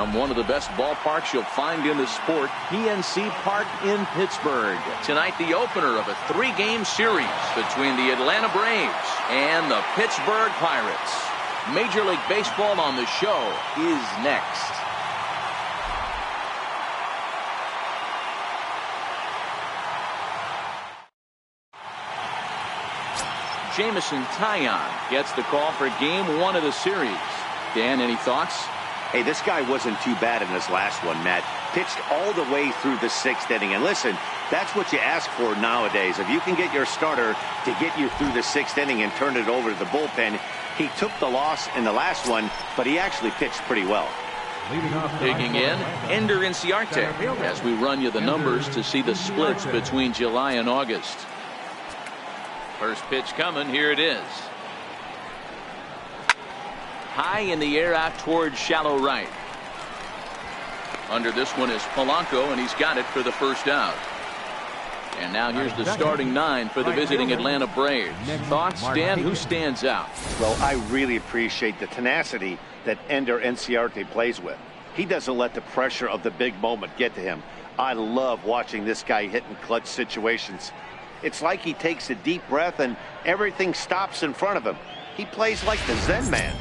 from one of the best ballparks you'll find in the sport, PNC Park in Pittsburgh. Tonight, the opener of a 3-game series between the Atlanta Braves and the Pittsburgh Pirates. Major League Baseball on the show is next. Jameson Taillon gets the call for game 1 of the series. Dan, any thoughts? Hey, this guy wasn't too bad in this last one, Matt. Pitched all the way through the 6th inning. And listen, that's what you ask for nowadays. If you can get your starter to get you through the 6th inning and turn it over to the bullpen. He took the loss in the last one, but he actually pitched pretty well. Digging in, Ender Inciarte, as we run you the numbers to see the splits between July and August. First pitch coming, here it is. High in the air out towards shallow right. Under this one is Polanco, and he's got it for the first out. And now here's the starting 9 for the visiting Atlanta Braves. Thoughts, Dan? Who stands out? Well, I really appreciate the tenacity that Ender Inciarte plays with. He doesn't let the pressure of the big moment get to him. I love watching this guy hit in clutch situations. It's like he takes a deep breath and everything stops in front of him. He plays like the Zen man.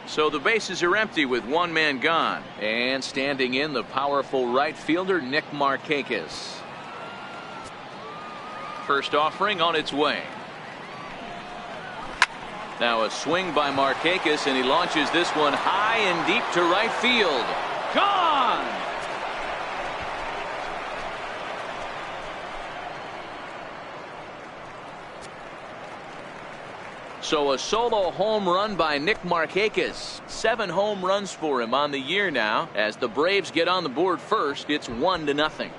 So the bases are empty with one man gone. And standing in, the powerful right fielder, Nick Markakis. First offering on its way. Now a swing by Markakis, and he launches this one high and deep to right field. Gone! So a solo home run by Nick Markakis. 7 home runs for him on the year now. As the Braves get on the board first, it's 1-0.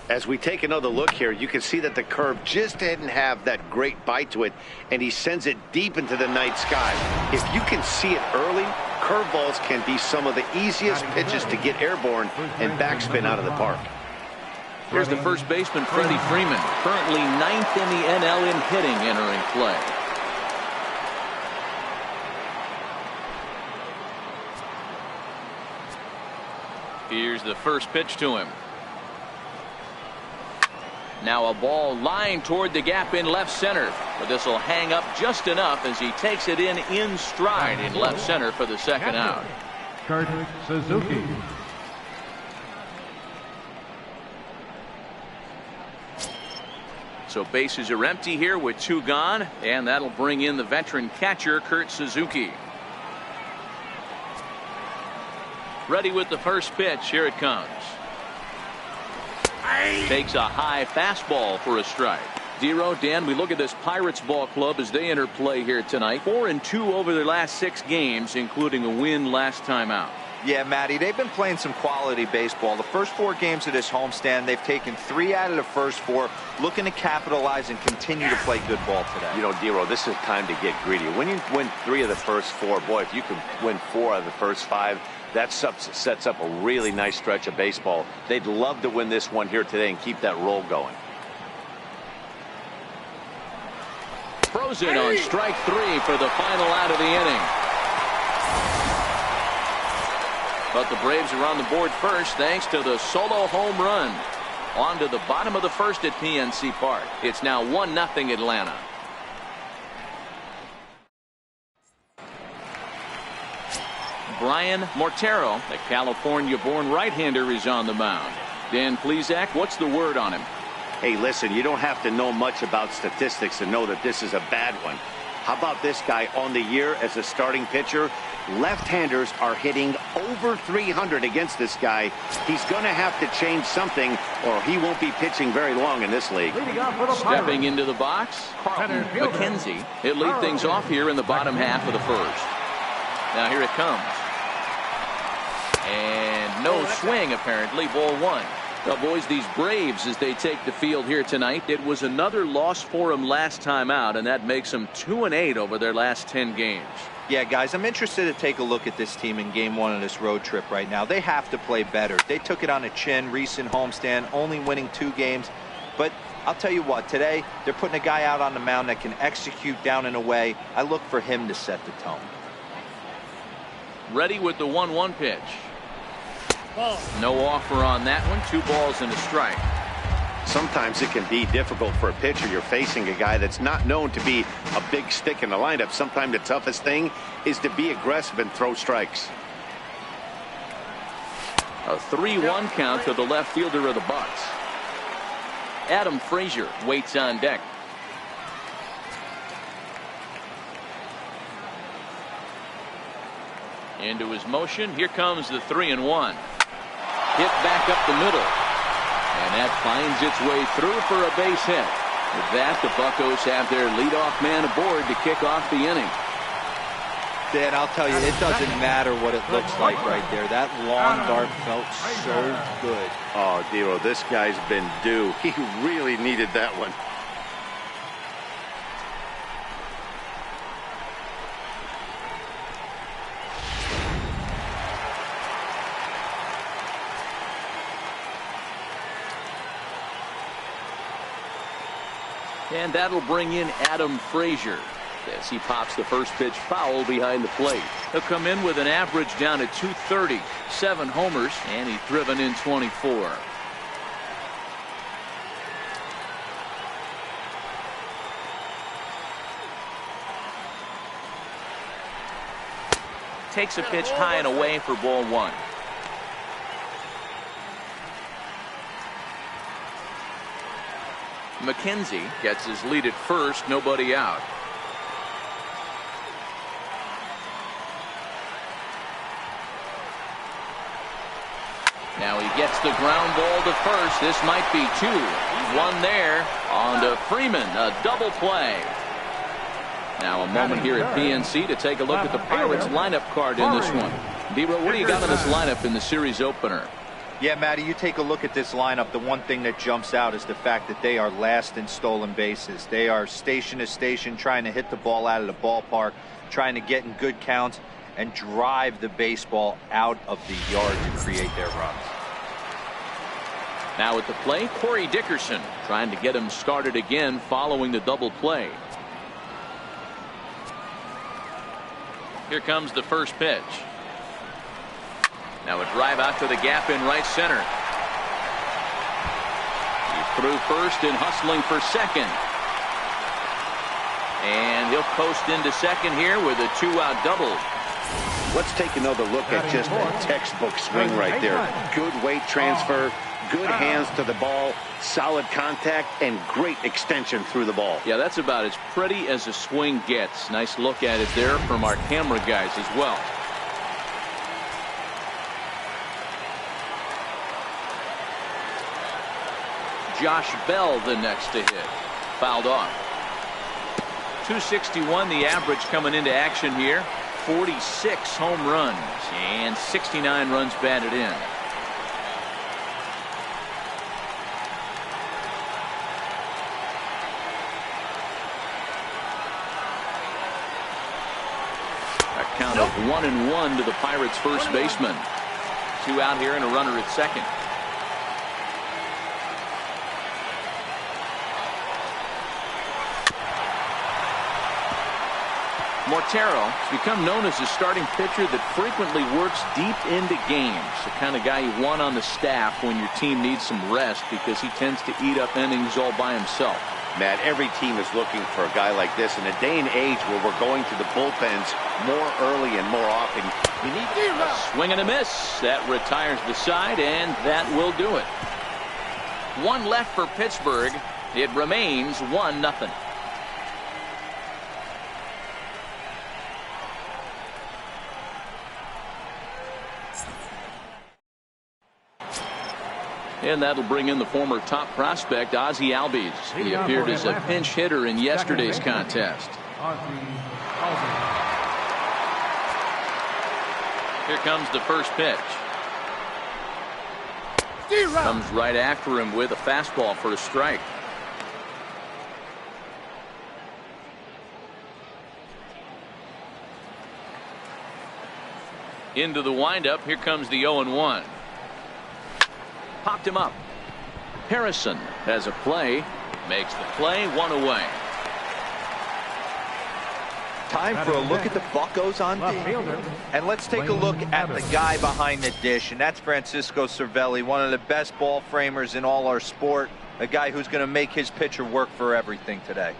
As we take another look here, you can see that the curve just didn't have that great bite to it, and he sends it deep into the night sky. If you can see it early, curveballs can be some of the easiest pitches to get airborne and backspin out of the park. Here's the first baseman, Freddie Freeman, currently 9th in the NL in hitting, entering play. Here's the first pitch to him. Now a ball lined toward the gap in left center, but this will hang up just enough as he takes it in stride in left center for the second out. Kurt Suzuki. So bases are empty here with 2 gone, and that'll bring in the veteran catcher, Kurt Suzuki. Ready with the first pitch. Here it comes. Takes a high fastball for a strike. Dero, Dan, we look at this Pirates ball club as they enter play here tonight. 4-2 over their last 6 games, including a win last time out. Yeah, Matty, they've been playing some quality baseball. The first 4 games of this homestand, they've taken 3 out of the first 4, looking to capitalize and continue to play good ball today. You know, Dero, this is time to get greedy. When you win 3 of the first 4, boy, if you can win 4 out of the first 5, that sets up a really nice stretch of baseball. They'd love to win this one here today and keep that roll going. Frozen on strike 3 for the final out of the inning. But the Braves are on the board first thanks to the solo home run. On to the bottom of the first at PNC Park. It's now 1-0 Atlanta. Brian Mortero, the California-born right-hander, is on the mound. Dan Plesac, what's the word on him? Hey, listen, you don't have to know much about statistics to know that this is a bad one. How about this guy on the year as a starting pitcher? Left-handers are hitting over 300 against this guy. He's going to have to change something or he won't be pitching very long in this league. Stepping into the box, Carlton McKenzie. He'll lead things off here in the bottom half of the first. Now here it comes. And no swing, apparently. Ball 1. Well, boys, these Braves, as they take the field here tonight, it was another loss for them last time out, and that makes them 2-8 over their last 10 games. Yeah, guys, I'm interested to take a look at this team in game 1 of this road trip right now. They have to play better. They took it on the chin, recent homestand, only winning 2 games. But I'll tell you what, today they're putting a guy out on the mound that can execute down and away. I look for him to set the tone. Ready with the 1-1 pitch. No offer on that one. 2 balls and a strike. Sometimes it can be difficult for a pitcher. You're facing a guy that's not known to be a big stick in the lineup. Sometimes the toughest thing is to be aggressive and throw strikes. A 3-1 count to the left fielder of the Bucks. Adam Frazier waits on deck. Into his motion. Here comes the 3-1. Hit back up the middle. And that finds its way through for a base hit. With that, the Buccos have their leadoff man aboard to kick off the inning. Dan, I'll tell you, it doesn't matter what it looks like right there. That long dart felt so good. Oh, Dero, this guy's been due. He really needed that one. And that'll bring in Adam Frazier as he pops the first pitch foul behind the plate. He'll come in with an average down at 230, 7 homers, and he's driven in 24. Takes a pitch high and away for ball 1. McKenzie gets his lead at first, nobody out. Now he gets the ground ball to first. This might be 2. 1 there on to Freeman, a double play. Now a moment here at PNC to take a look at the Pirates lineup card in this one. Dero, what do you got on this lineup in the series opener? Yeah, Matty, you take a look at this lineup. The one thing that jumps out is the fact that they are last in stolen bases. They are station to station trying to hit the ball out of the ballpark, trying to get in good counts and drive the baseball out of the yard to create their runs. Now at the plate, Corey Dickerson trying to get him started again following the double play. Here comes the first pitch. Now a drive out to the gap in right center. He's through first and hustling for second. And he'll coast into second here with a 2-out double. Let's take another look at just a textbook swing right there. Good weight transfer, good hands to the ball, solid contact, and great extension through the ball. Yeah, that's about as pretty as a swing gets. Nice look at it there from our camera guys as well. Josh Bell the next to hit. Fouled off. 261 the average coming into action here. 46 home runs and 69 runs batted in. A count of 1-1 to the Pirates' first baseman. 2 out here and a runner at second. Mortero has become known as a starting pitcher that frequently works deep into games. The kind of guy you want on the staff when your team needs some rest because he tends to eat up innings all by himself. Matt, every team is looking for a guy like this in a day and age where we're going to the bullpens more early and more often. You need a swing and a miss. That retires the side, and that will do it. 1 left for Pittsburgh. It remains 1-0. And that'll bring in the former top prospect, Ozzie Albies. He appeared as a pinch hitter in yesterday's contest. Here comes the first pitch. Comes right after him with a fastball for a strike. Into the windup. Here comes the 0-1. Popped him up. Harrison has a play. Makes the play, 1 away. Time for a look at the Buccos on D. And let's take a look at the guy behind the dish, and that's Francisco Cervelli, one of the best ball framers in all our sport, a guy who's going to make his pitcher work for everything today.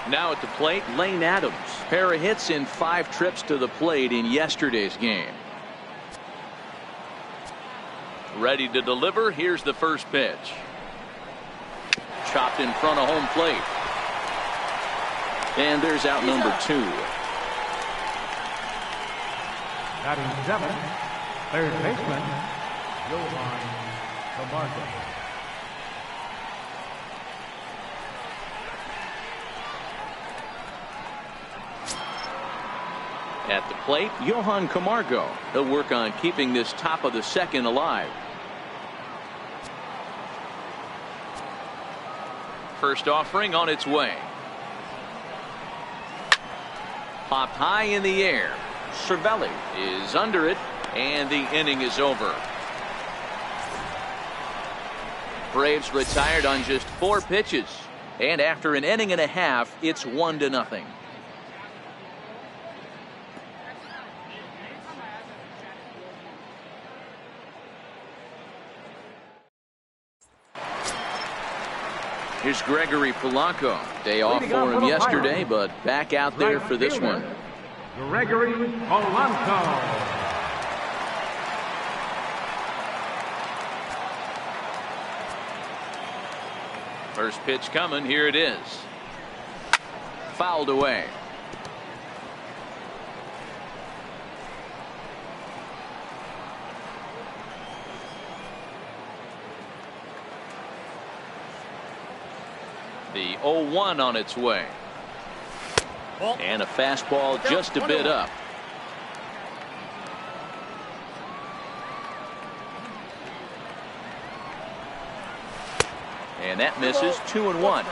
Now at the plate, Lane Adams. Pair of hits in 5 trips to the plate in yesterday's game. Ready to deliver. Here's the first pitch. Chopped in front of home plate. And there's out number 2. Batting 7, third baseman, Johan Camargo. At the plate, Johan Camargo. He'll work on keeping this top of the second alive. First offering on its way. Popped high in the air. Cervelli is under it, and the inning is over. Braves retired on just 4 pitches, and after an inning and a half, it's 1-0. Here's Gregory Polanco. Day off for him yesterday, but back out there for this one. Gregory Polanco. First pitch coming. Here it is. Fouled away. The 0-1 on its way. And a fastball just a bit up. And that misses. 2-1.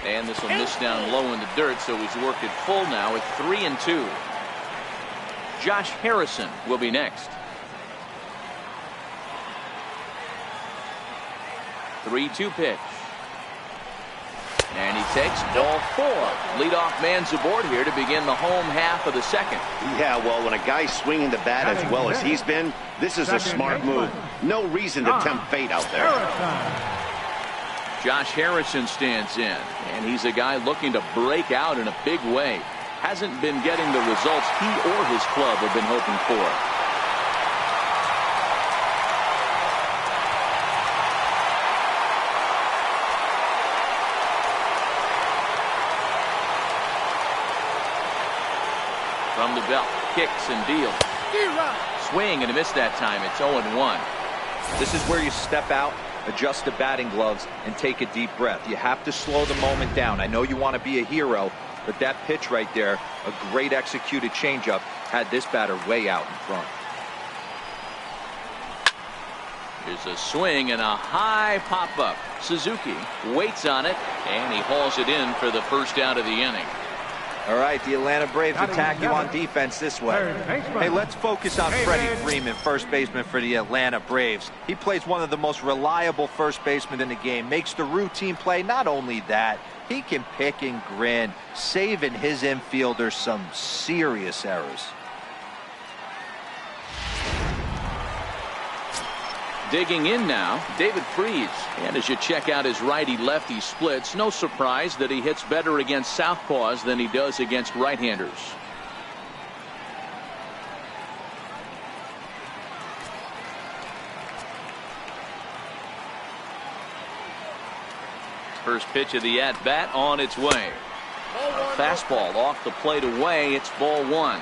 And this will miss down low in the dirt, so he's worked it full now at 3-2. Josh Harrison will be next. 3-2 pitch. And he takes ball 4. Leadoff man's aboard here to begin the home half of the second. Yeah, well, when a guy's swinging the bat as well as he's been, this is a smart move. No reason to tempt fate out there. Josh Harrison stands in, and he's a guy looking to break out in a big way. Hasn't been getting the results he or his club have been hoping for. From the belt, kicks and deals. Swing and a miss that time. It's 0-1. This is where you step out, adjust the batting gloves, and take a deep breath. You have to slow the moment down. I know you want to be a hero, but that pitch right there, a great executed changeup, had this batter way out in front. Here's a swing and a high pop-up. Suzuki waits on it, and he hauls it in for the first out of the inning. All right, the Atlanta Braves attack you on defense this way. Hey, let's focus on Freddie Freeman, first baseman for the Atlanta Braves. He plays one of the most reliable first basemen in the game, makes the routine play. Not only that, he can pick and grin, saving his infielders some serious errors. Digging in now, David Freese. And as you check out his righty-lefty splits, no surprise that he hits better against southpaws than he does against right-handers. First pitch of the at-bat on its way. A fastball off the plate away. It's ball 1.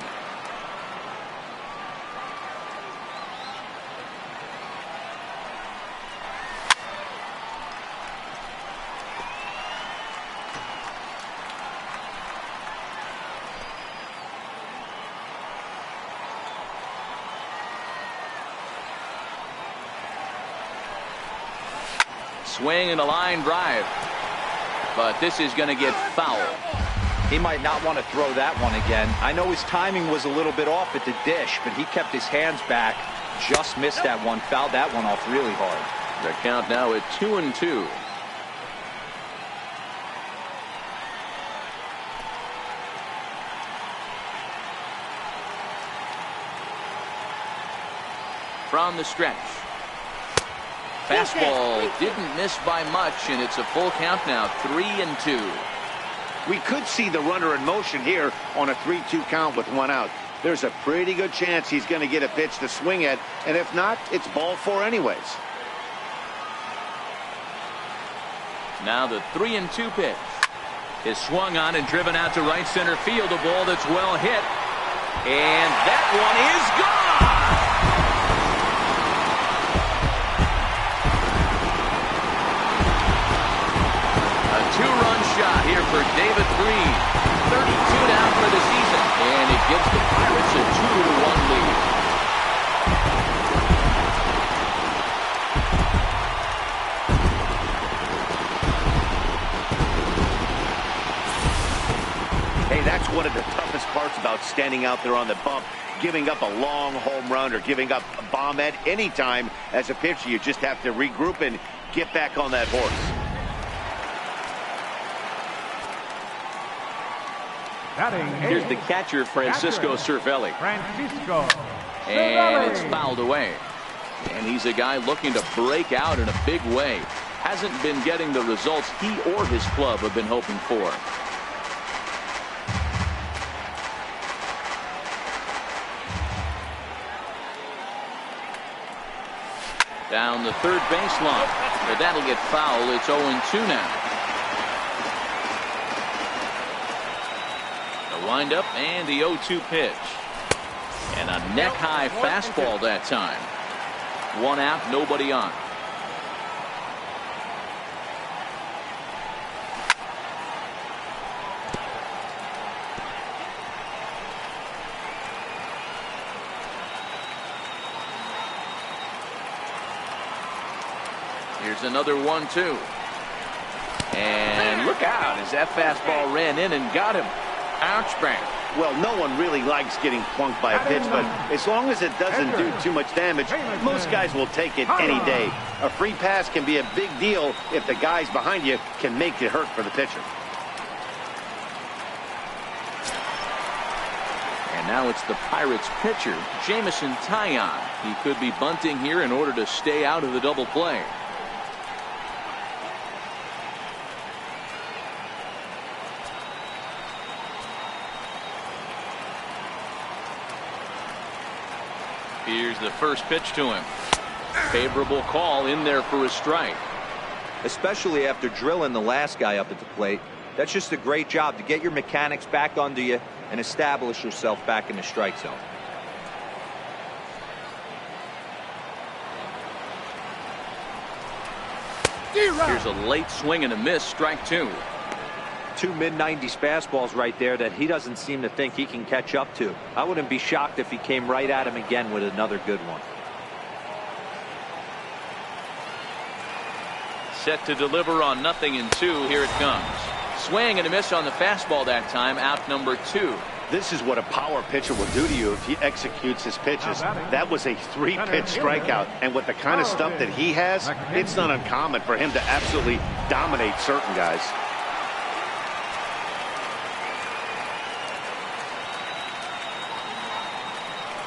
Swing and a line drive. But this is going to get foul. He might not want to throw that one again. I know his timing was a little bit off at the dish, but he kept his hands back. Just missed that one. Fouled that one off really hard. The count now at 2-2. From the stretch. Fastball didn't miss by much, and it's a full count now, 3-2. We could see the runner in motion here on a 3-2 count with one out. There's a pretty good chance he's going to get a pitch to swing at, and if not, it's ball four anyways. Now the 3-2 pitch is swung on and driven out to right center field. A ball that's well hit, and that one is gone. Two-run shot here for David Green. 32 down for the season, and it gives the Pirates a 2-1 lead. Hey, that's one of the toughest parts about standing out there on the bump. Giving up a long home run or giving up a bomb at any time as a pitcher. You just have to regroup and get back on that horse. Here's the catcher, Francisco Cervelli. And it's fouled away. And he's a guy looking to break out in a big way. Hasn't been getting the results he or his club have been hoping for. Down the third baseline. But that'll get foul. It's 0-2 now. Wind up and the 0-2 pitch, and a neck high fastball that time. One out, nobody on. Here's another 1-2, and look out as that fastball ran in and got him. Ouch bang. Well, no one really likes getting plunked by a pitch, but as long as it doesn't do too much damage, most guys will take it any day. A free pass can be a big deal if the guys behind you can make it hurt for the pitcher. And now it's the Pirates pitcher, Jameson Taillon. He could be bunting here in order to stay out of the double play. Here's the first pitch to him. Favorable call in there for a strike. Especially after drilling the last guy up at the plate. That's just a great job to get your mechanics back under you and establish yourself back in the strike zone. Here's a late swing and a miss, strike two. Two mid-90s fastballs right there that he doesn't seem to think he can catch up to. I wouldn't be shocked if he came right at him again with another good one. Set to deliver on 0-2. Here it comes. Swing and a miss on the fastball that time. Out number 2. This is what a power pitcher will do to you if he executes his pitches. That was a 3-pitch strikeout, and with the kind of stuff that he has, it's not uncommon for him to absolutely dominate certain guys.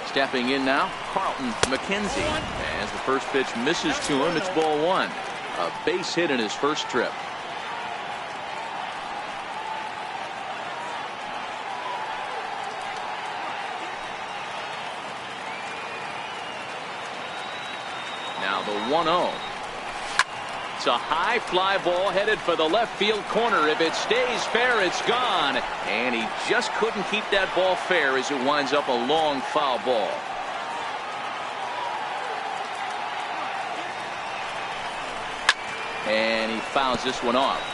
Stepping in now, Carlton McKenzie. As the first pitch misses to him, it's ball 1. A base hit in his first trip. Now the 1-0. It's a high fly ball headed for the left field corner. If it stays fair, it's gone. And he just couldn't keep that ball fair as it winds up a long foul ball. And he fouls this one off.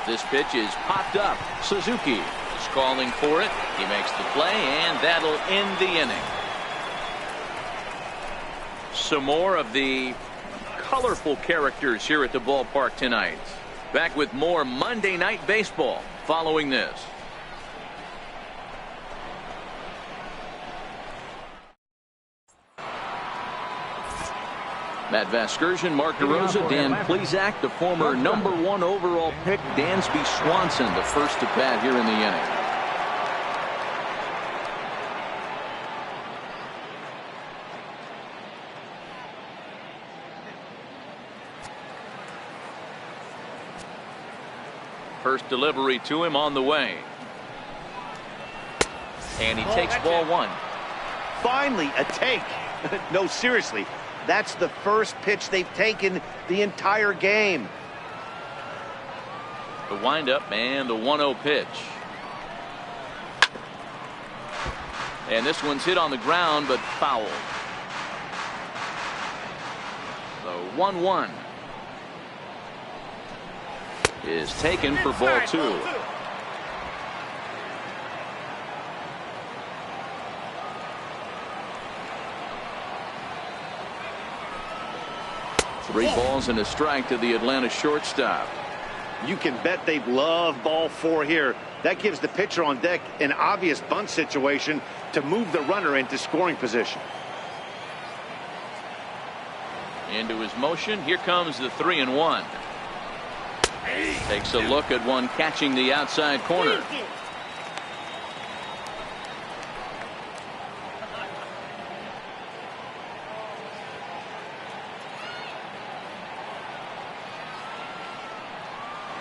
This pitch is popped up. Suzuki is calling for it. He makes the play, and that'll end the inning. Some more of the colorful characters here at the ballpark tonight. Back with more Monday Night Baseball following this. Matt Vasgersian, Mark DeRosa, Dan Plesac, the former #1 overall pick, Dansby Swanson, the first to bat here in the inning. First delivery to him on the way. And he takes ball one. Finally, a take. No, seriously. That's the first pitch they've taken the entire game. The windup and the 1-0 pitch. And this one's hit on the ground, but foul. The 1-1 is taken for ball two. Three balls and a strike to the Atlanta shortstop. You can bet they love ball four here. That gives the pitcher on deck an obvious bunt situation to move the runner into scoring position. Into his motion. Here comes the 3-1. Takes a look at one catching the outside corner.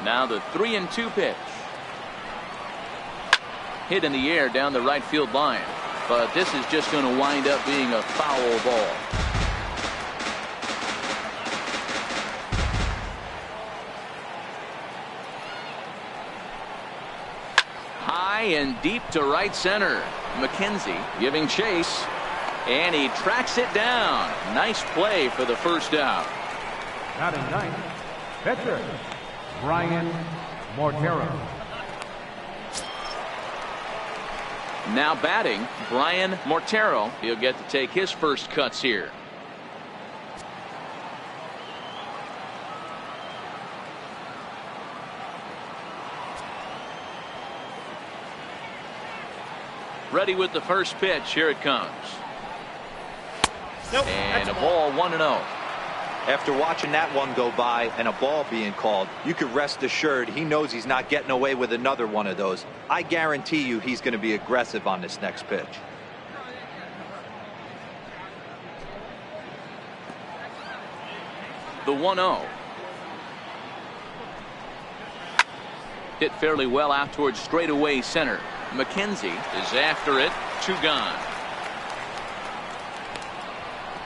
Now the 3-2 pitch. Hit in the air down the right field line. But this is just going to wind up being a foul ball. High and deep to right center. McKenzie giving chase. And he tracks it down. Nice play for the first out. Batting ninth, pitcher Brian Mortero. Now batting, Brian Mortero. He'll get to take his first cuts here. Ready with the first pitch. Here it comes. Nope, and a ball, 1-0. After watching that one go by and a ball being called, you could rest assured he knows he's not getting away with another one of those. I guarantee you he's going to be aggressive on this next pitch. The 1-0. Hit fairly well out towards straightaway center. McKenzie is after it. 2 gone.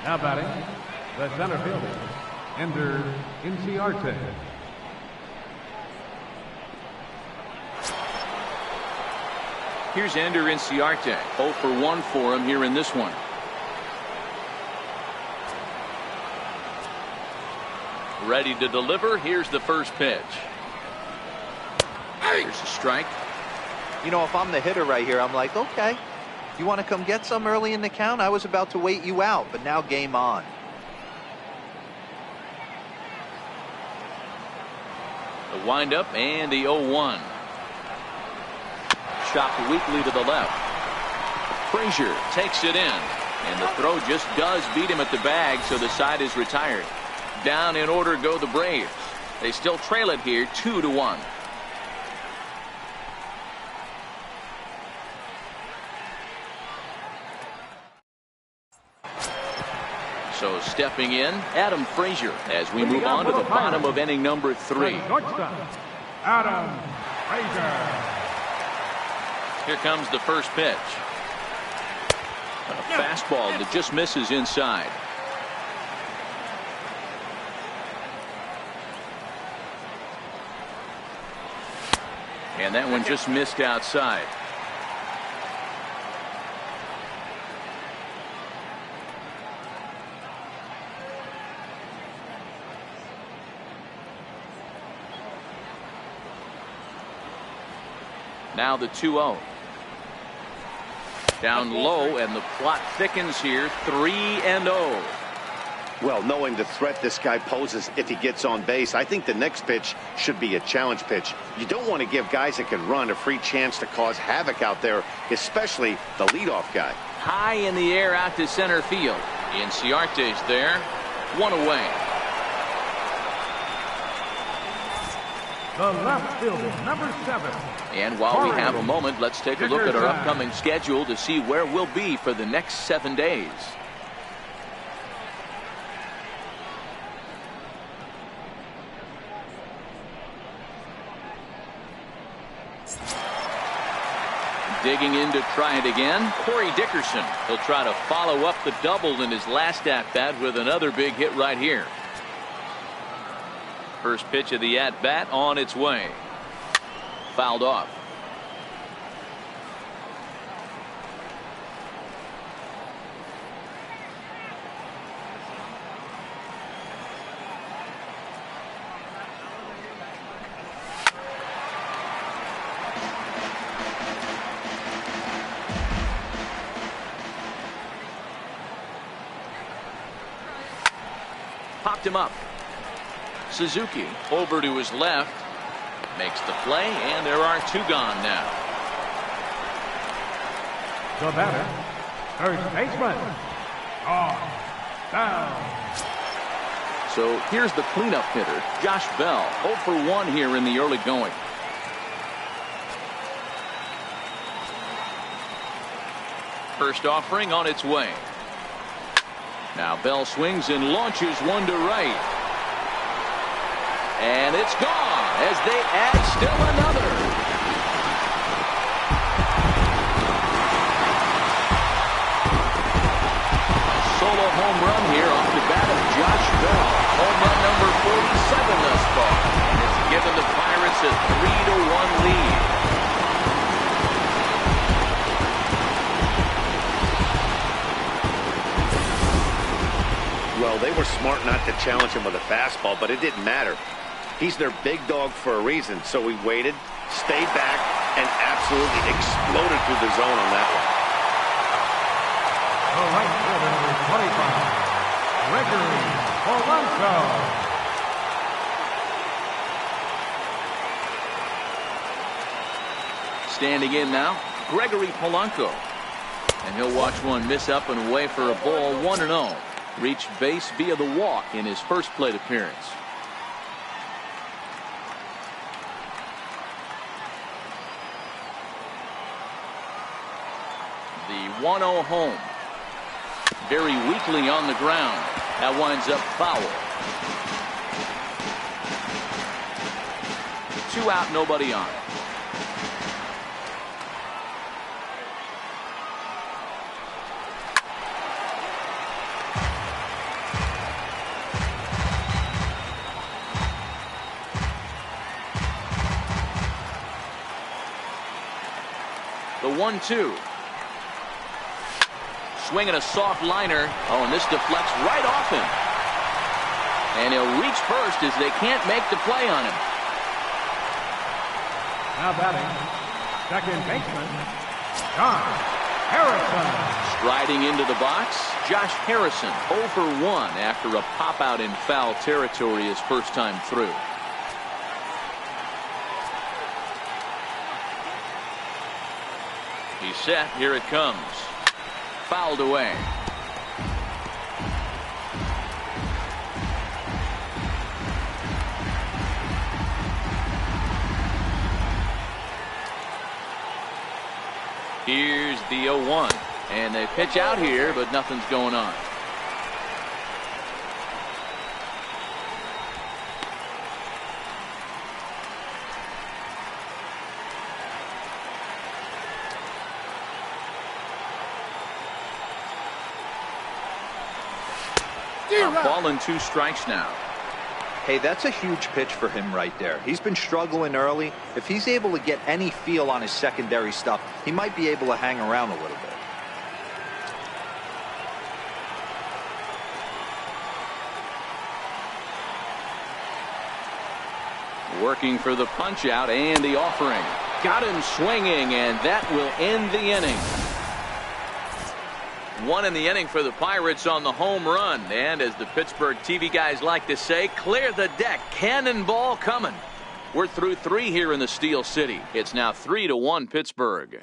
Now batting, the center fielder, Ender Inciarte. Here's Ender Inciarte. 0 for 1 for him here in this one. Ready to deliver. Here's the first pitch. Here's a strike. You know, if I'm the hitter right here, I'm like, okay, you want to come get some early in the count? I was about to wait you out, but now game on. The windup and the 0-1. Chopped weakly to the left. Frazier takes it in. And the throw just does beat him at the bag, so the side is retired. Down in order go the Braves. They still trail it here 2-1. So stepping in, Adam Frazier, as we move on to the bottom of inning number 3. Shortstop, Adam Frazier. Here comes the first pitch. A fastball that just misses inside. And that one just missed outside. Now the 2-0. Down low, and the plot thickens here. 3-0. Well, knowing the threat this guy poses if he gets on base, I think the next pitch should be a challenge pitch. You don't want to give guys that can run a free chance to cause havoc out there, especially the leadoff guy. High in the air out to center field. Inciarte's there. 1 away. The left fielder, number 7. And while we have a moment, let's take a look at our upcoming schedule to see where we'll be for the next 7 days. Digging in to try it again, Corey Dickerson. He'll try to follow up the double in his last at-bat with another big hit right here. First pitch of the at-bat on its way. Fouled off. Popped him up. Suzuki over to his left. Makes the play, and there are 2 gone now. The batter, first baseman. Down. So here's the cleanup hitter, Josh Bell. 0 for 1 here in the early going. First offering on its way. Now Bell swings and launches one to right. And it's gone as they add still another. A solo home run here off the bat of Josh Bell. Home run number 47 thus far. And it's given the Pirates a 3-1 lead. Well, they were smart not to challenge him with a fastball, but it didn't matter. He's their big dog for a reason, so he waited, stayed back, and absolutely exploded through the zone on that one. The right fielder, number 25, Gregory Polanco. Standing in now, Gregory Polanco. And he'll watch one miss up and away for a ball. 1-0. Reached base via the walk in his first plate appearance. The 1-0 home. Very weakly on the ground. That winds up foul. 2 out, nobody on. The 1-2. Swinging a soft liner. Oh, and this deflects right off him. And he'll reach first as they can't make the play on him. Now batting, second baseman, Josh Harrison. Striding into the box, Josh Harrison. 0 for 1 after a pop-out in foul territory his first time through. He's set. Here it comes. Fouled away. Here's the 0-1. And they pitch out here, but nothing's going on. Ball and 2 strikes now. Hey, that's a huge pitch for him right there. He's been struggling early. If he's able to get any feel on his secondary stuff, he might be able to hang around a little bit. Working for the punch out and the offering. Got him swinging, and that will end the inning. One in the inning for the Pirates on the home run. And as the Pittsburgh TV guys like to say, clear the deck. Cannonball coming. We're through 3 here in the Steel City. It's now 3-1 Pittsburgh.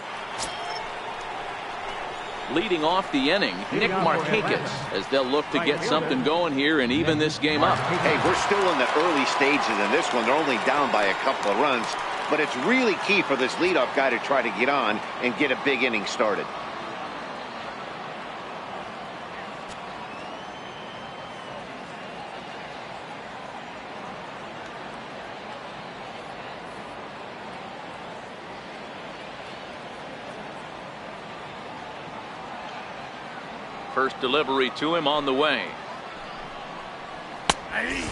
Leading off the inning, Nick Markakis, as they'll look to get something going here and even this game up. Hey, we're still in the early stages in this one. They're only down by a couple of runs, but it's really key for this leadoff guy to try to get on and get a big inning started. First delivery to him on the way.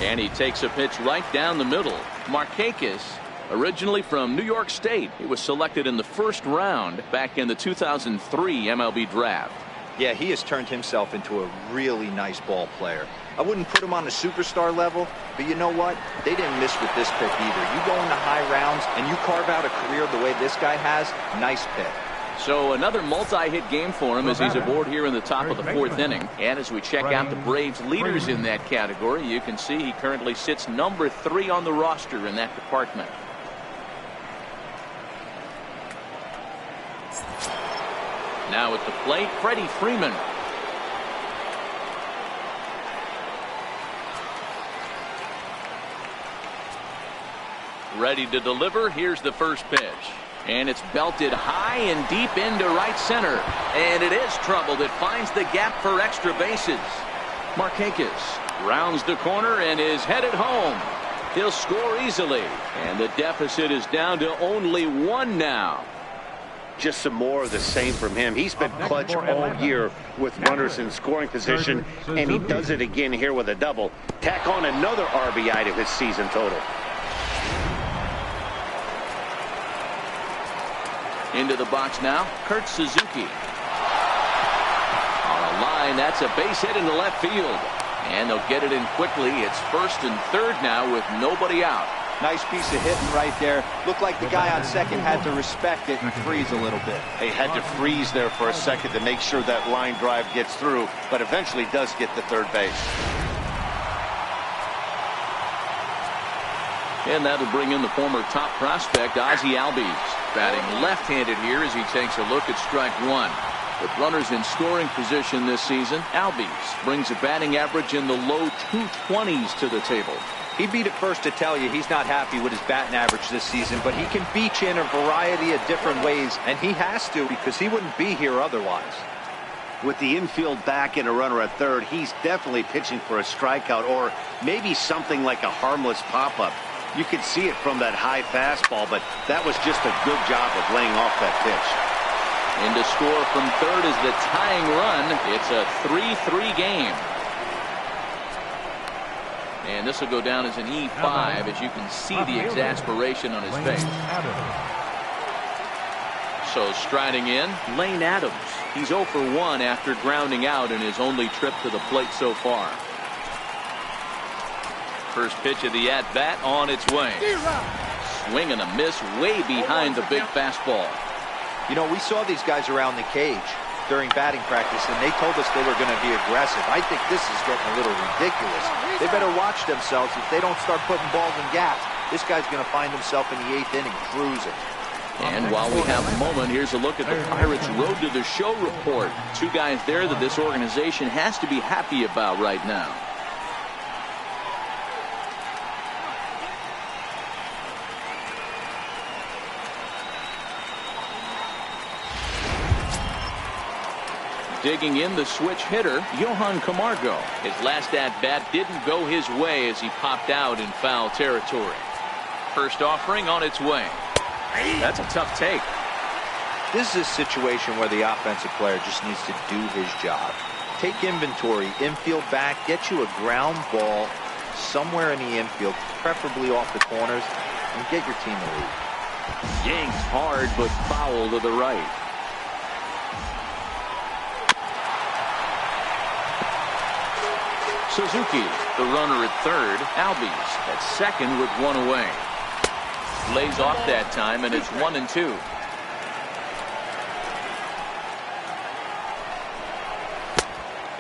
And he takes a pitch right down the middle. Markakis, originally from New York State. He was selected in the first round back in the 2003 MLB draft. Yeah, he has turned himself into a really nice ball player. I wouldn't put him on the superstar level, but you know what? They didn't miss with this pick either. You go into high rounds and you carve out a career the way this guy has, nice pick. So another multi-hit game for him as he's aboard here in the top of the 4th inning. And as we check out the Braves leaders in that category, you can see he currently sits number 3 on the roster in that department. Now at the plate, Freddie Freeman. Ready to deliver. Here's the first pitch. And it's belted high and deep into right center. And it is troubled. It finds the gap for extra bases. Markakis rounds the corner and is headed home. He'll score easily. And the deficit is down to only 1 now. Just some more of the same from him. He's been clutch all year with runners in scoring position, and he does it again here with a double. Tack on another RBI to his season total. Into the box now, Kurt Suzuki. On a line, that's a base hit into left field. And they'll get it in quickly. It's 1st and 3rd now with nobody out. Nice piece of hitting right there. Looked like the guy on second had to respect it and freeze a little bit. He had to freeze there for a second to make sure that line drive gets through, but eventually does get to third base. And that'll bring in the former top prospect, Ozzie Albies. Batting left-handed here as he takes a look at strike 1. With runners in scoring position this season, Albies brings a batting average in the low 220s to the table. He'd be the first to tell you he's not happy with his batting average this season, but he can beat you in a variety of different ways, and he has to because he wouldn't be here otherwise. With the infield back and a runner at third, he's definitely pitching for a strikeout or maybe something like a harmless pop-up. You could see it from that high fastball, but that was just a good job of laying off that pitch. In to score from third is the tying run. It's a 3-3 game. And this will go down as an E5 as you can see the exasperation on his face. So striding in, Lane Adams. He's 0 for 1 after grounding out in his only trip to the plate so far. First pitch of the at-bat on its way. Swing and a miss way behind the big fastball. You know, we saw these guys around the cage during batting practice, and they told us they were going to be aggressive. I think this is getting a little ridiculous. They better watch themselves. If they don't start putting balls in gaps, this guy's going to find himself in the 8th inning cruising. And while we have a moment, here's a look at the Pirates' Road to the Show report. 2 guys there that this organization has to be happy about right now. Digging in the switch hitter, Johan Camargo. His last at-bat didn't go his way as he popped out in foul territory. First offering on its way. That's a tough take. This is a situation where the offensive player just needs to do his job. Take inventory, infield back, get you a ground ball somewhere in the infield, preferably off the corners, and get your team a lead. Yanked hard, but foul to the right. Suzuki, the runner at third. Albies at second with 1 away. Lays off that time, and it's 1-2.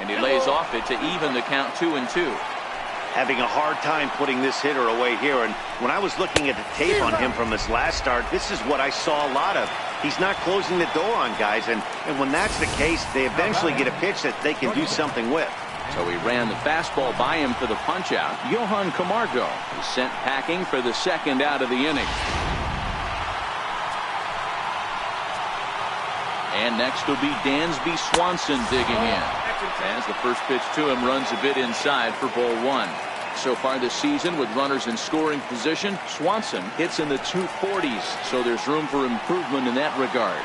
And he lays off it to even the count 2-2. Having a hard time putting this hitter away here. And when I was looking at the tape on him from his last start, this is what I saw a lot of. He's not closing the door on guys. And when that's the case, they eventually get a pitch that they can do something with. So he ran the fastball by him for the punch-out. Johan Camargo is sent packing for the second out of the inning. And next will be Dansby Swanson digging in. As the first pitch to him runs a bit inside for ball one. So far this season, with runners in scoring position, Swanson hits in the 240s, so there's room for improvement in that regard.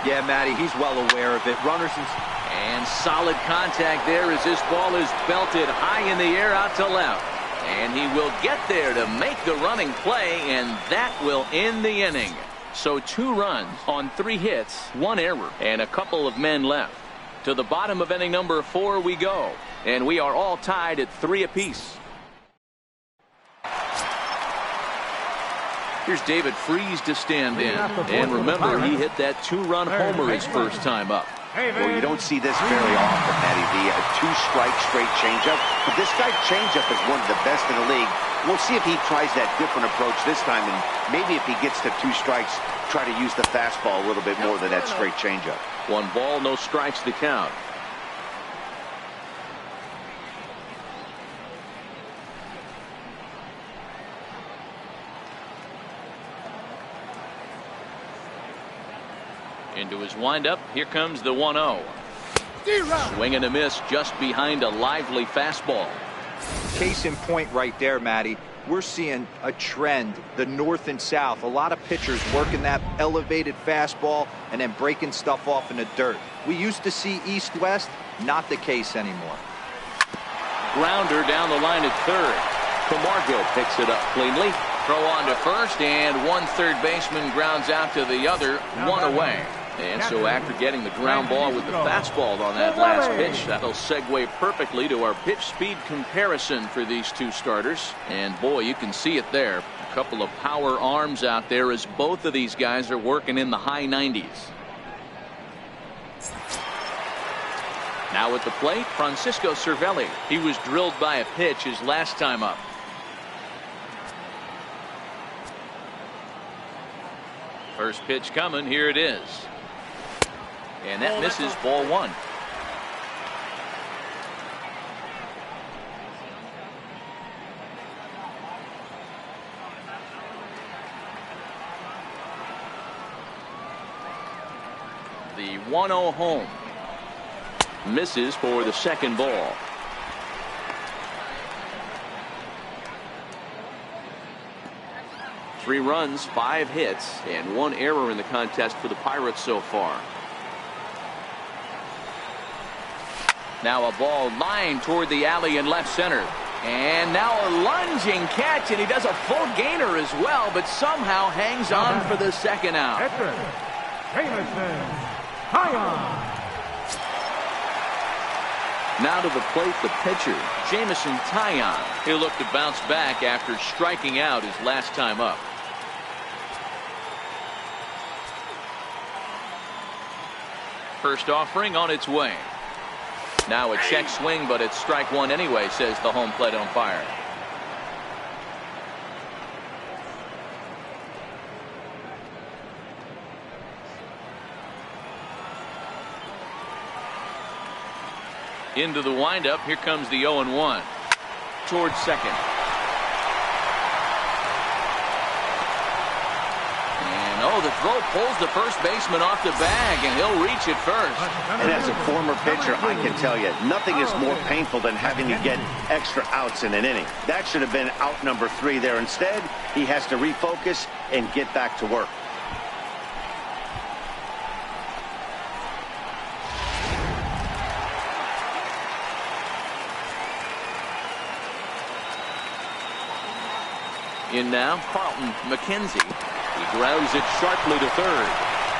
Yeah, Matty, he's well aware of it. Runners in... And solid contact there as this ball is belted high in the air out to left. And he will get there to make the running play, and that will end the inning. So 2 runs on 3 hits, 1 error, and a couple of men left. To the bottom of inning number 4 we go, and we are all tied at 3 apiece. Here's David Freese to stand in, and remember, he hit that 2-run homer his first time up. Well, you don't see this very often, Matty V. A 2-strike straight changeup. But this guy's changeup is one of the best in the league. We'll see if he tries that different approach this time, and maybe if he gets to 2 strikes, try to use the fastball a little bit more than that straight changeup. 1 ball, no strikes to count. Into his windup, here comes the 1-0. Swing and a miss just behind a lively fastball. Case in point right there, Matty. We're seeing a trend, the north and south. A lot of pitchers working that elevated fastball and then breaking stuff off in the dirt. We used to see east-west, not the case anymore. Grounder down the line at third. Camargo picks it up cleanly. Throw on to first, and 1 third baseman grounds out to the other, 1 away. And so after getting the ground ball with the fastball on that last pitch, that'll segue perfectly to our pitch speed comparison for these 2 starters. And boy, you can see it there. A couple of power arms out there as both of these guys are working in the high 90s. Now at the plate, Francisco Cervelli. He was drilled by a pitch his last time up. First pitch coming, here it is. And that misses, ball 1. The 1-0 home. Misses for the second ball. Three runs, 5 hits, and 1 error in the contest for the Pirates so far. Now a ball lined toward the alley in left center. And now a lunging catch, and he does a full gainer as well, but somehow hangs on for the second out. Now to the plate, the pitcher, Jameson Taillon. He'll look to bounce back after striking out his last time up. First offering on its way. Now a check swing, but it's strike 1 anyway, says the home plate umpire. Into the windup, here comes the 0-1. Towards second. Oh, the throw pulls the first baseman off the bag, and he'll reach it first. And as a former pitcher, I can tell you, nothing is more painful than having to get extra outs in an inning. That should have been out number 3 there. Instead, he has to refocus and get back to work. In now, Carlton McKenzie. He grounds it sharply to third.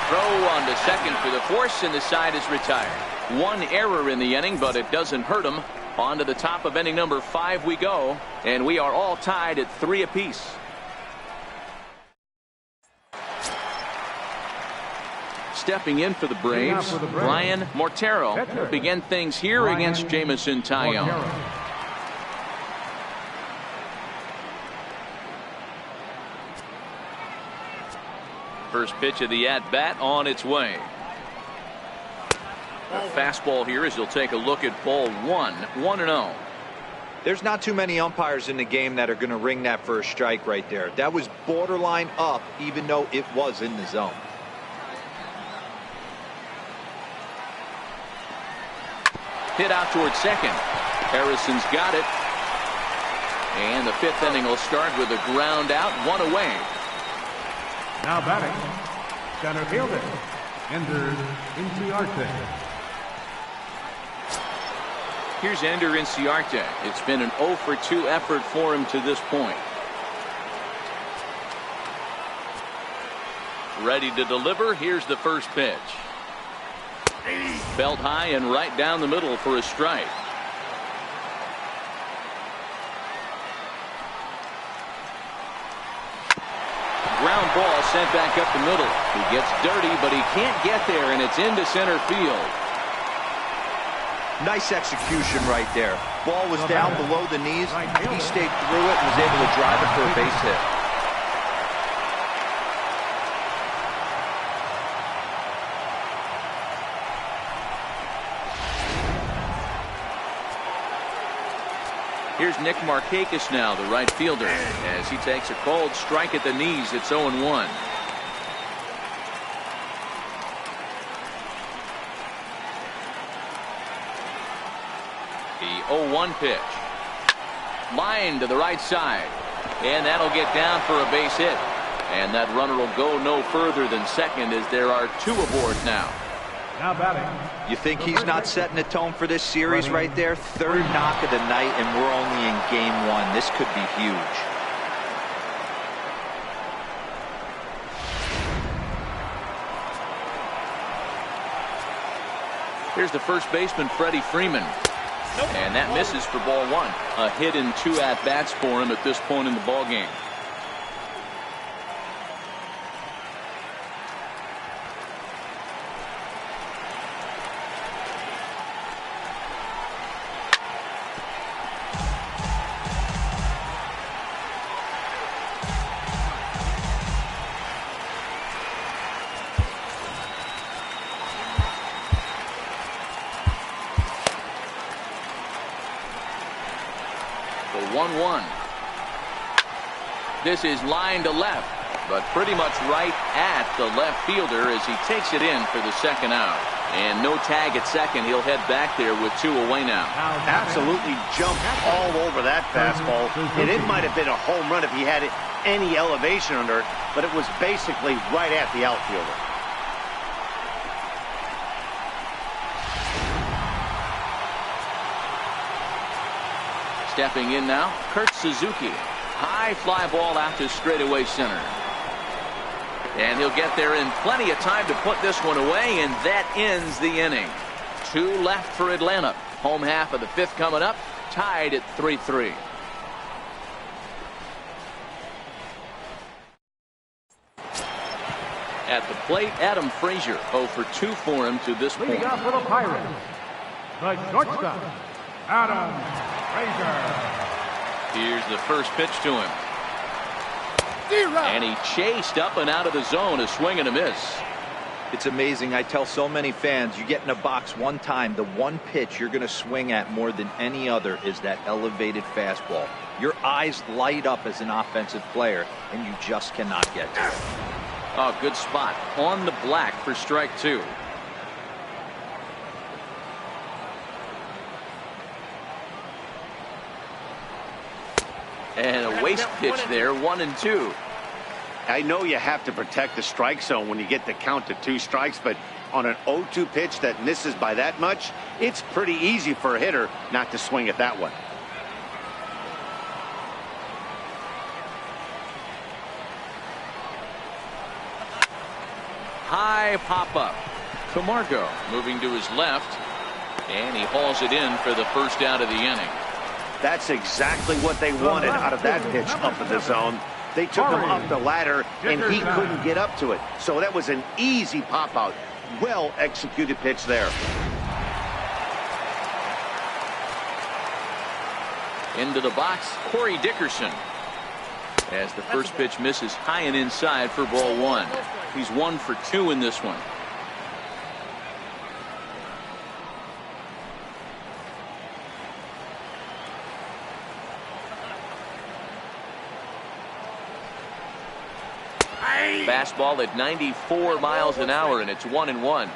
Throw on to second for the force, and the side is retired. 1 error in the inning, but it doesn't hurt him. On to the top of inning number 5 we go, and we are all tied at 3 apiece. stepping in for the Braves, Brian Mortero, will begin things here against Jamison Tyone. First pitch of the at-bat on its way. A fastball here as he'll take a look at ball one, 1-0. There's not too many umpires in the game that are going to ring that for a strike right there. That was borderline up, even though it was in the zone. Hit out towards second. Harrison's got it. And the fifth inning will start with a ground out, one away. Now batting, center fielder, Ender Inciarte. Here's Ender Inciarte. It's been an 0 for 2 effort for him to this point. Ready to deliver. Here's the first pitch. Belt high and right down the middle for a strike. Ground ball sent back up the middle. He gets dirty, but he can't get there, and it's into center field. Nice execution right there. Ball was down below the knees. He stayed through it and was able to drive it for a base hit. Here's Nick Markakis now, the right fielder, as he takes a cold strike at the knees. It's 0-1. The 0-1 pitch. Line to the right side. And that'll get down for a base hit. And that runner will go no further than second as there are 2 aboard now. Now batting. You think he's not setting the tone for this series right there? Third knock of the night, and we're only in game 1. This could be huge. Here's the first baseman, Freddie Freeman. And that misses for ball 1. A hit in 2 at-bats for him at this point in the ball game. The 1-1. This is line to left, but pretty much right at the left fielder as he takes it in for the second out. And no tag at second. He'll head back there with 2 away now. Absolutely jumped all over that fastball. And it might have been a home run if he had any elevation under it, but it was basically right at the outfielder. Stepping in now, Kurt Suzuki. High fly ball out to straightaway center. And he'll get there in plenty of time to put this one away, and that ends the inning. 2 left for Atlanta. Home half of the 5th coming up, tied at 3-3. At the plate, Adam Frazier, 0 for 2 for him to this point. Leading off for the Pirates, the shortstop, Adam Frazier. Here's the first pitch to him. And he chased up and out of the zone, a swing and a miss. It's amazing. I tell so many fans, you get in a box one time, the one pitch you're going to swing at more than any other is that elevated fastball. Your eyes light up as an offensive player, and you just cannot get to it. Oh, good spot on the black for strike 2. And a waste pitch there, 1-2. I know you have to protect the strike zone when you get the count to 2 strikes, but on an 0-2 pitch that misses by that much, it's pretty easy for a hitter not to swing at that one. High pop-up. Camargo moving to his left, and he hauls it in for the first out of the inning. That's exactly what they wanted out of that pitch up in the zone. They took him up the ladder, and he couldn't get up to it. So that was an easy pop-out. Well executed pitch there. Into the box, Corey Dickerson. As the first pitch misses high and inside for ball one. He's 1 for 2 in this one. Fastball at 94 miles an hour, and it's 1-1.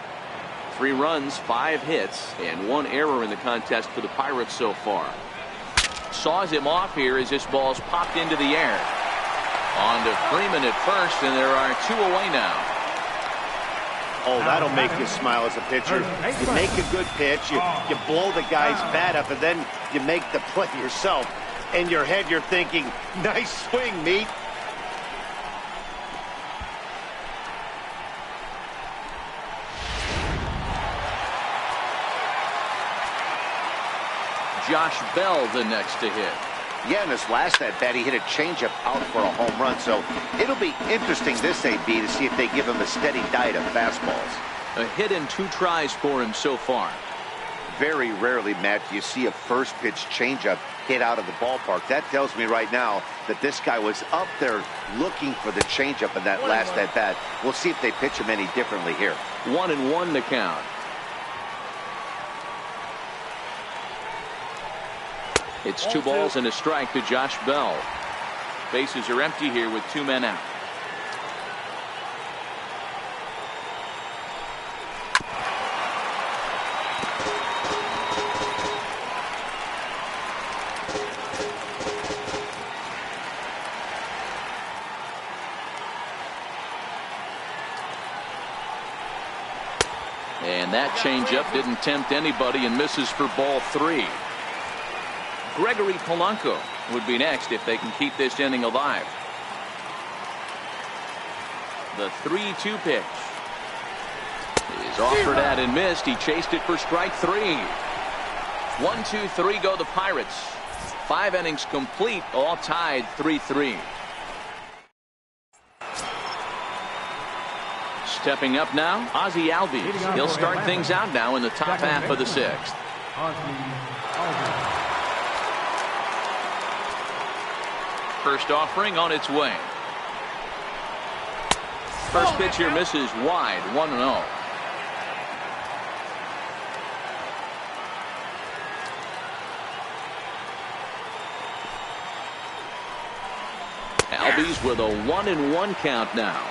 3 runs, 5 hits, and 1 error in the contest for the Pirates so far. Saws him off here as this ball's popped into the air. On to Freeman at first, and there are 2 away now. Oh, that'll make you smile as a pitcher. You make a good pitch, you blow the guy's bat up, and then you make the play yourself. In your head, you're thinking, nice swing, meat. Josh Bell the next to hit. Yeah, in his last at-bat, he hit a changeup out for a home run. So it'll be interesting this AB to see if they give him a steady diet of fastballs. A hit and 2 tries for him so far. Very rarely, Matt, do you see a first pitch changeup hit out of the ballpark. That tells me right now that this guy was up there looking for the changeup in that last at-bat. We'll see if they pitch him any differently here. 1-1 the count. It's 2 balls and a strike to Josh Bell. Bases are empty here with 2 men out. And that changeup didn't tempt anybody and misses for ball 3. Gregory Polanco would be next if they can keep this inning alive. The 3-2 pitch is offered at and missed. He chased it for strike 3. 1, 2, 3 go the Pirates. 5 innings complete, all tied 3-3. Stepping up now, Ozzie Albies. He'll start things out now in the top half of the 6th. First offering on its way. First pitch here misses wide, 1-0. Albies with a 1-1 count now.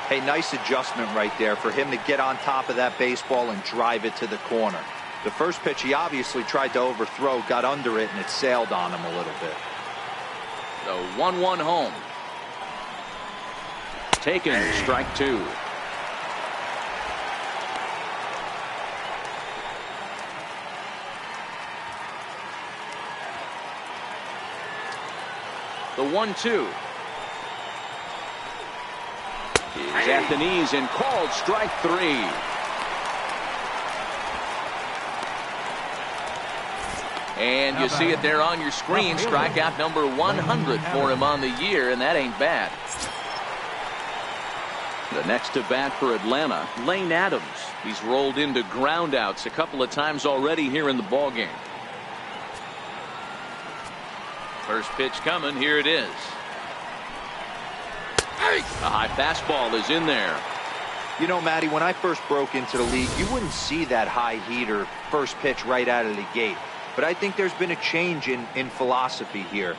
Hey, nice adjustment right there for him to get on top of that baseball and drive it to the corner. The first pitch he obviously tried to overthrow, got under it, and it sailed on him a little bit. The 1-1 home. Taken, strike 2. The 1-2 is at the knees and called strike 3. And you see it there on your screen. Strikeout number 100 for him on the year, and that ain't bad. The next to bat for Atlanta, Lane Adams. He's rolled into groundouts a couple of times already here in the ballgame. First pitch coming. Here it is. A high fastball is in there. You know, Matty, when I first broke into the league, you wouldn't see that high heater first pitch right out of the gate. But I think there's been a change in philosophy here.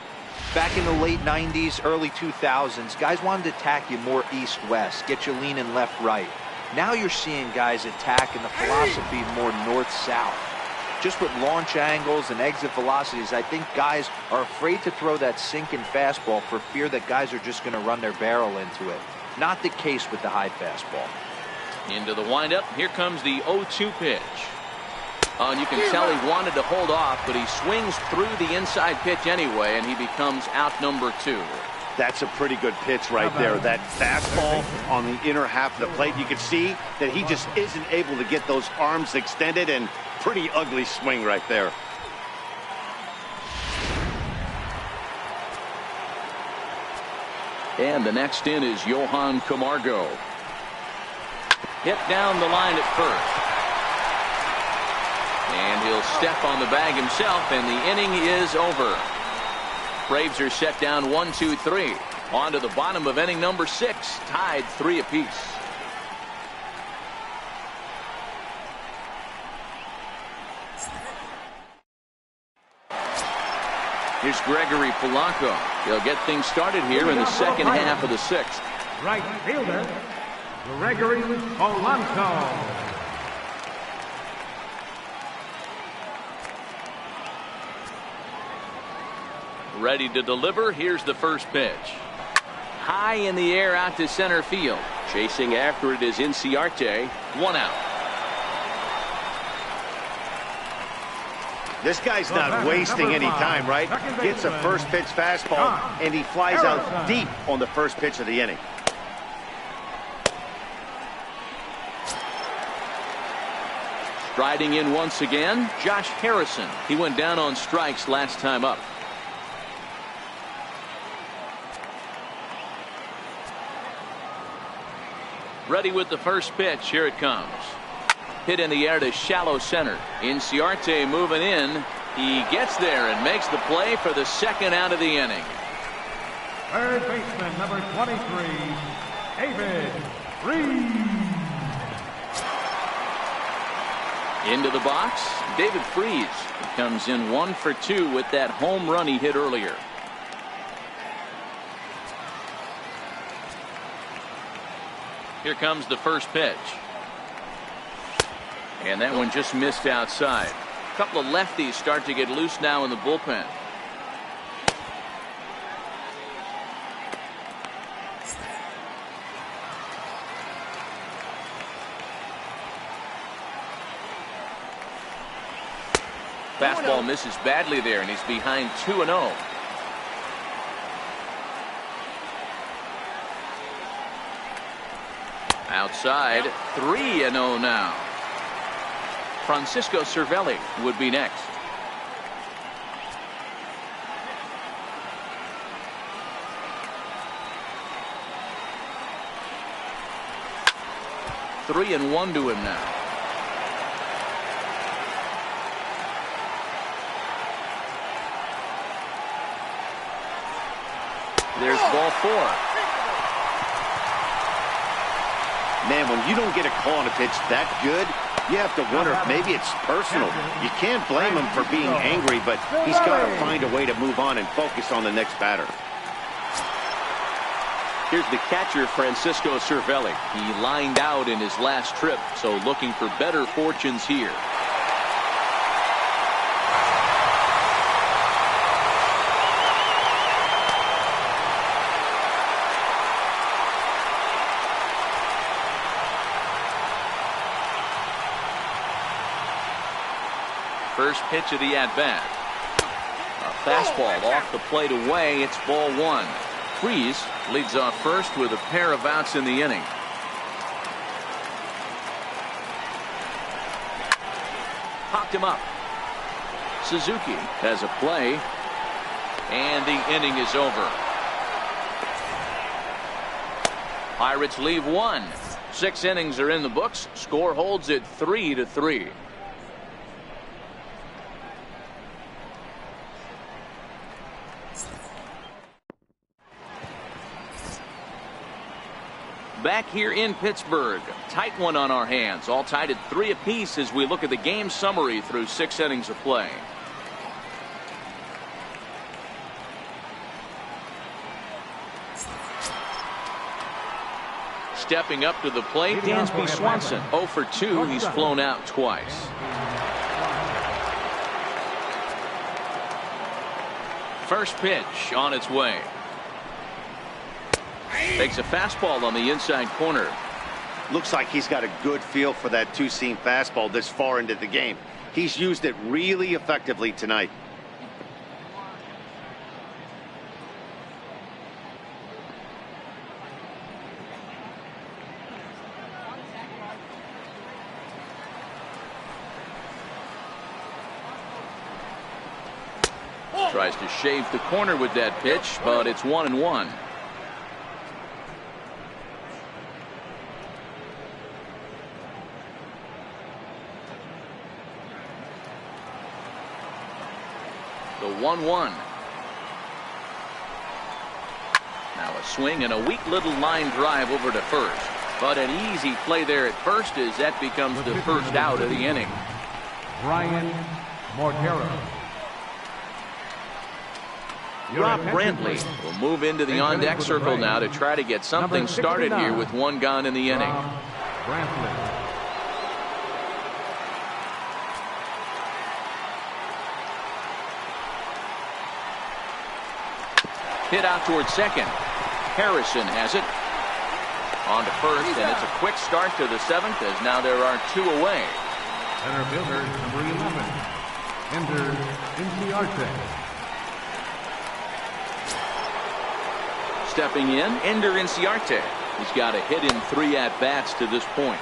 Back in the late 90s, early 2000s, guys wanted to attack you more east-west, get you leaning left-right. Now you're seeing guys attacking the philosophy more north-south. Just with launch angles and exit velocities, I think guys are afraid to throw that sinking fastball for fear that guys are just going to run their barrel into it. Not the case with the high fastball. Into the windup. Here comes the 0-2 pitch. And you can tell he wanted to hold off, but he swings through the inside pitch anyway, and he becomes out number 2. That's a pretty good pitch right there. That fastball on the inner half of the plate. You can see that he just isn't able to get those arms extended, and pretty ugly swing right there. And the next in is Johan Camargo. Hit down the line at first. And he'll step on the bag himself, and the inning is over. Braves are set down 1-2-3. On to the bottom of inning number 6, tied 3 apiece. Here's Gregory Polanco. He'll get things started here in the second half of the 6th. Right fielder, Gregory Polanco. Ready to deliver. Here's the first pitch. High in the air out to center field. Chasing after it is Inciarte. 1 out. This guy's not wasting any time, right? Gets a first pitch fastball, and he flies out deep on the first pitch of the inning. Striding in once again, Josh Harrison. He went down on strikes last time up. Ready with the first pitch. Here it comes. Hit in the air to shallow center. Inciarte moving in. He gets there and makes the play for the second out of the inning. Third baseman, number 23, David Freese. Into the box, David Freese. He comes in 1 for 2 with that home run he hit earlier. Here comes the first pitch. And that one just missed outside. A couple of lefties start to get loose now in the bullpen. Fastball misses badly there, and he's behind 2-0. Outside, 3-0 now. Francisco Cervelli would be next. Three and 1 to him now. There's ball 4. Man, when you don't get a call on a pitch that good, you have to wonder if maybe it's personal. You can't blame him for being angry, but he's got to find a way to move on and focus on the next batter. Here's the catcher, Francisco Cervelli. He lined out in his last trip, so looking for better fortunes here. First pitch of the at-bat. A fastball off the plate away. It's ball 1. Freese leads off first with a pair of outs in the inning. Popped him up. Suzuki has a play. And the inning is over. Pirates leave 1. 6 innings are in the books. Score holds at 3-3. Back here in Pittsburgh, tight one on our hands, all tied at 3 apiece as we look at the game summary through 6 innings of play. Stepping up to the plate, Dansby Swanson. 0 for 2, he's flown out twice. First pitch on its way. Takes a fastball on the inside corner. Looks like he's got a good feel for that two-seam fastball this far into the game. He's used it really effectively tonight. Tries to shave the corner with that pitch, but it's 1-1. The 1-1. Now a swing and a weak little line drive over to first. But an easy play there at first as that becomes the first out of the inning. Ryan Mortero. Rob Brantley will move into the on-deck circle now to try to get something started here with one gone in the inning. Brantley. Hit out towards second. Harrison has it. On to first, and it's a quick start to the seventh as now there are two away. Center fielder, number 11, Ender Inciarte. Stepping in, Ender Inciarte. He's got a hit in 3 at-bats to this point.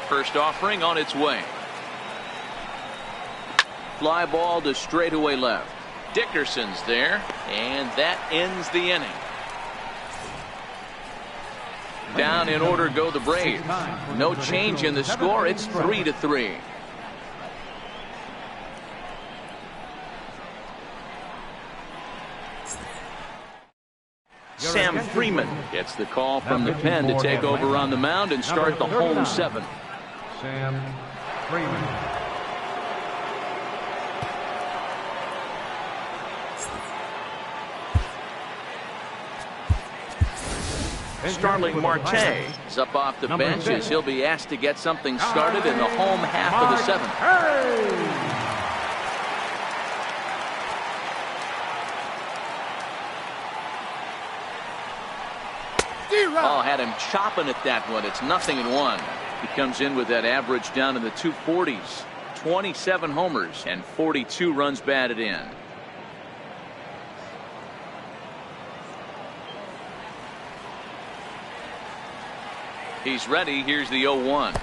First offering on its way. Fly ball to straightaway left. Dickerson's there, and that ends the inning. Down in order go the Braves. No change in the score. It's 3-3. Sam Freeman gets the call from the pen to take over on the mound and start the home 7th. Sam Freeman. Starling Marte is up off the bench as he'll be asked to get something started in the home half of the 7th. Oh, had him chopping at that one. It's 0-1. He comes in with that average down in the 240s. 27 homers and 42 runs batted in. He's ready. Here's the 0-1.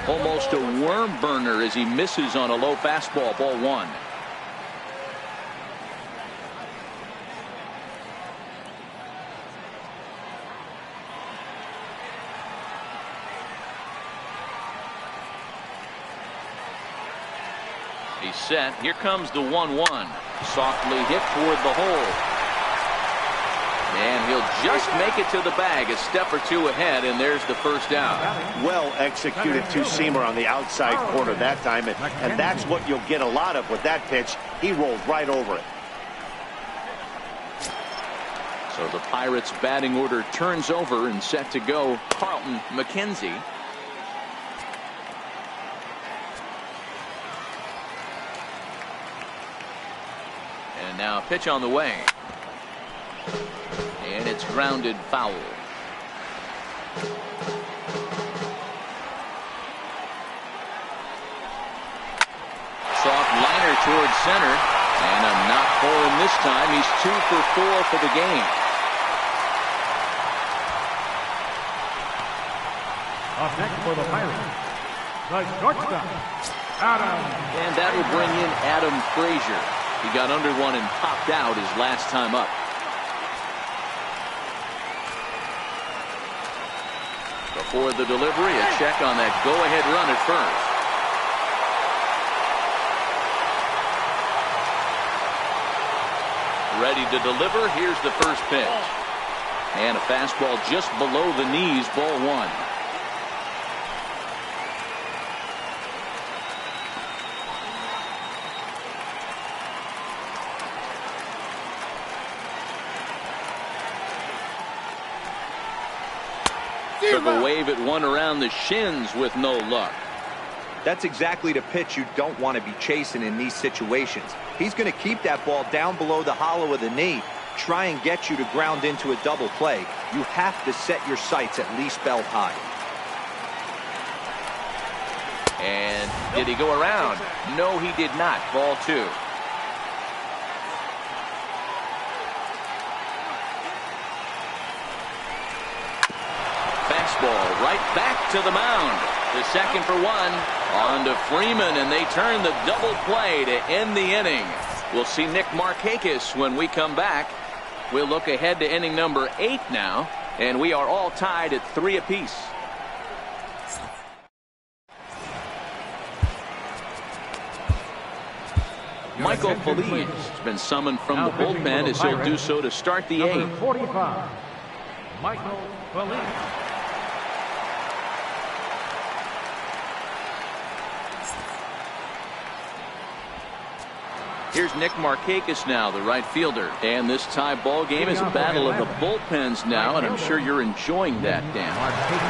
Almost a worm burner as he misses on a low fastball. Ball 1. He's set. Here comes the 1-1. Softly hit toward the hole. And he'll just make it to the bag, a step or two ahead, and there's the first out. Well executed two-seamer on the outside corner that time, and that's what you'll get a lot of with that pitch. He rolled right over it. So the Pirates' batting order turns over and set to go. Carlton McKenzie. And now a pitch on the way. And it's grounded foul. Soft liner towards center. And a knock for him this time. He's 2 for 4 for the game. Up next for the Pirates, the shortstop, Adam. And that will bring in Adam Frazier. He got under one and popped out his last time up. Before the delivery, a check on that go-ahead run at first. Ready to deliver. Here's the first pitch. And a fastball just below the knees. Ball 1. Took a wave at one around the shins with no luck. That's exactly the pitch you don't want to be chasing in these situations. He's going to keep that ball down below the hollow of the knee, try and get you to ground into a double play. You have to set your sights at least belt high. And did he go around? No, he did not. Ball 2. Fastball right back to the mound. The second for 1. On to Freeman, and they turn the double play to end the inning. We'll see Nick Markakis when we come back. We'll look ahead to inning number 8 now, and we are all tied at 3 apiece. Michael Feliz has been summoned from Now the pitching for bullpen the as he'll do Pirates, so to start the number eighth. 45, Michael Feliz. Here's Nick Markakis now, the right fielder. And this tie ball game is a battle of the bullpens now, and I'm sure you're enjoying that, Dan.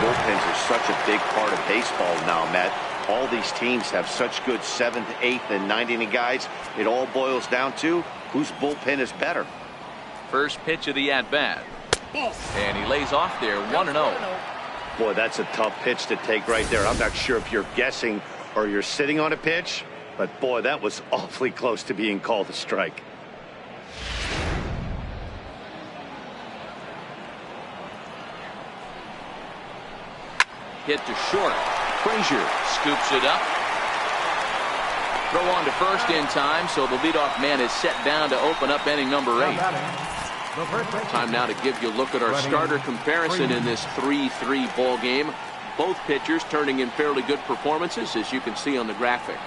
Bullpens are such a big part of baseball now, Matt. All these teams have such good 7th, 8th, and 9th inning guys. It all boils down to whose bullpen is better. First pitch of the at-bat. And he lays off there, 1-0. Boy, that's a tough pitch to take right there. I'm not sure if you're guessing or you're sitting on a pitch, but boy, that was awfully close to being called a strike. Hit to short. Frazier scoops it up. Throw on to first in time, so the leadoff man is set down to open up inning number 8. Time now to give you a look at our starter comparison in this 3-3 ball game. Both pitchers turning in fairly good performances, as you can see on the graphic.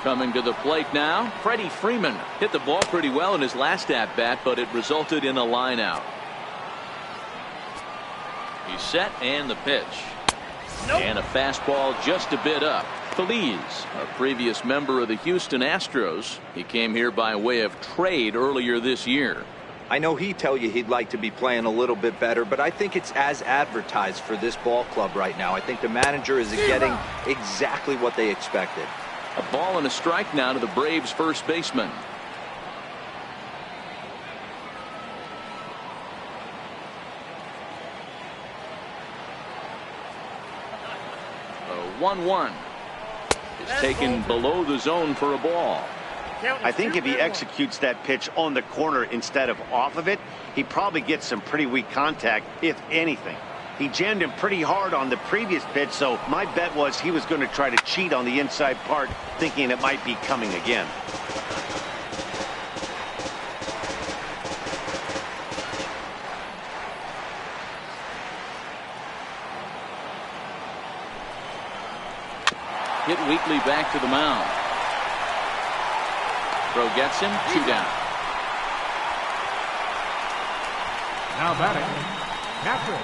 Coming to the plate now, Freddie Freeman hit the ball pretty well in his last at-bat, but it resulted in a line out. He's set, and the pitch. And a fastball just a bit up. Feliz, a previous member of the Houston Astros. He came here by way of trade earlier this year. I know he'd tell you he'd like to be playing a little bit better, but I think it's as advertised for this ball club right now. I think the manager is getting exactly what they expected. A ball and a strike now to the Braves first baseman. A 1-1 is taken below the zone for a ball. I think if he executes that pitch on the corner instead of off of it, he probably gets some pretty weak contact, if anything. He jammed him pretty hard on the previous pitch, so my bet was he was going to try to cheat on the inside part, thinking it might be coming again. Hit weakly back to the mound. Throw gets him, 2 down. Now batting, catcher,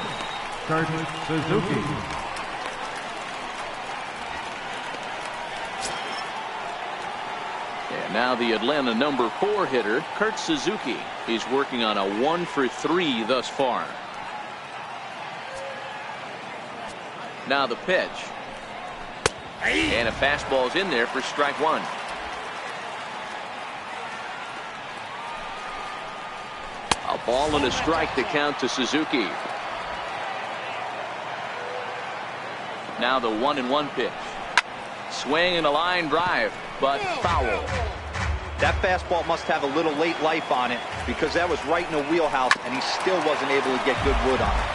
Kurt Suzuki. And now the Atlanta number 4 hitter, Kurt Suzuki. He's working on a 1-for-3 thus far. Now the pitch. And a fastball's in there for strike 1. A ball and a strike to count to Suzuki. Now the 1-1 pitch. Swing and a line drive, but foul. That fastball must have a little late life on it, because that was right in the wheelhouse, and he still wasn't able to get good wood on it.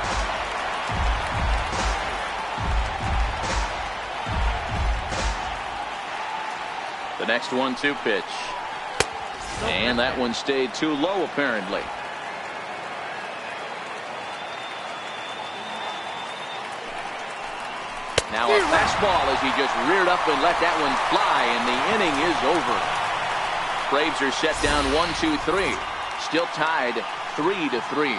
The next 1-2 pitch. And that one stayed too low, apparently. Now a fastball as he just reared up and let that one fly, and the inning is over. Braves are set down 1-2-3. Still tied 3-3.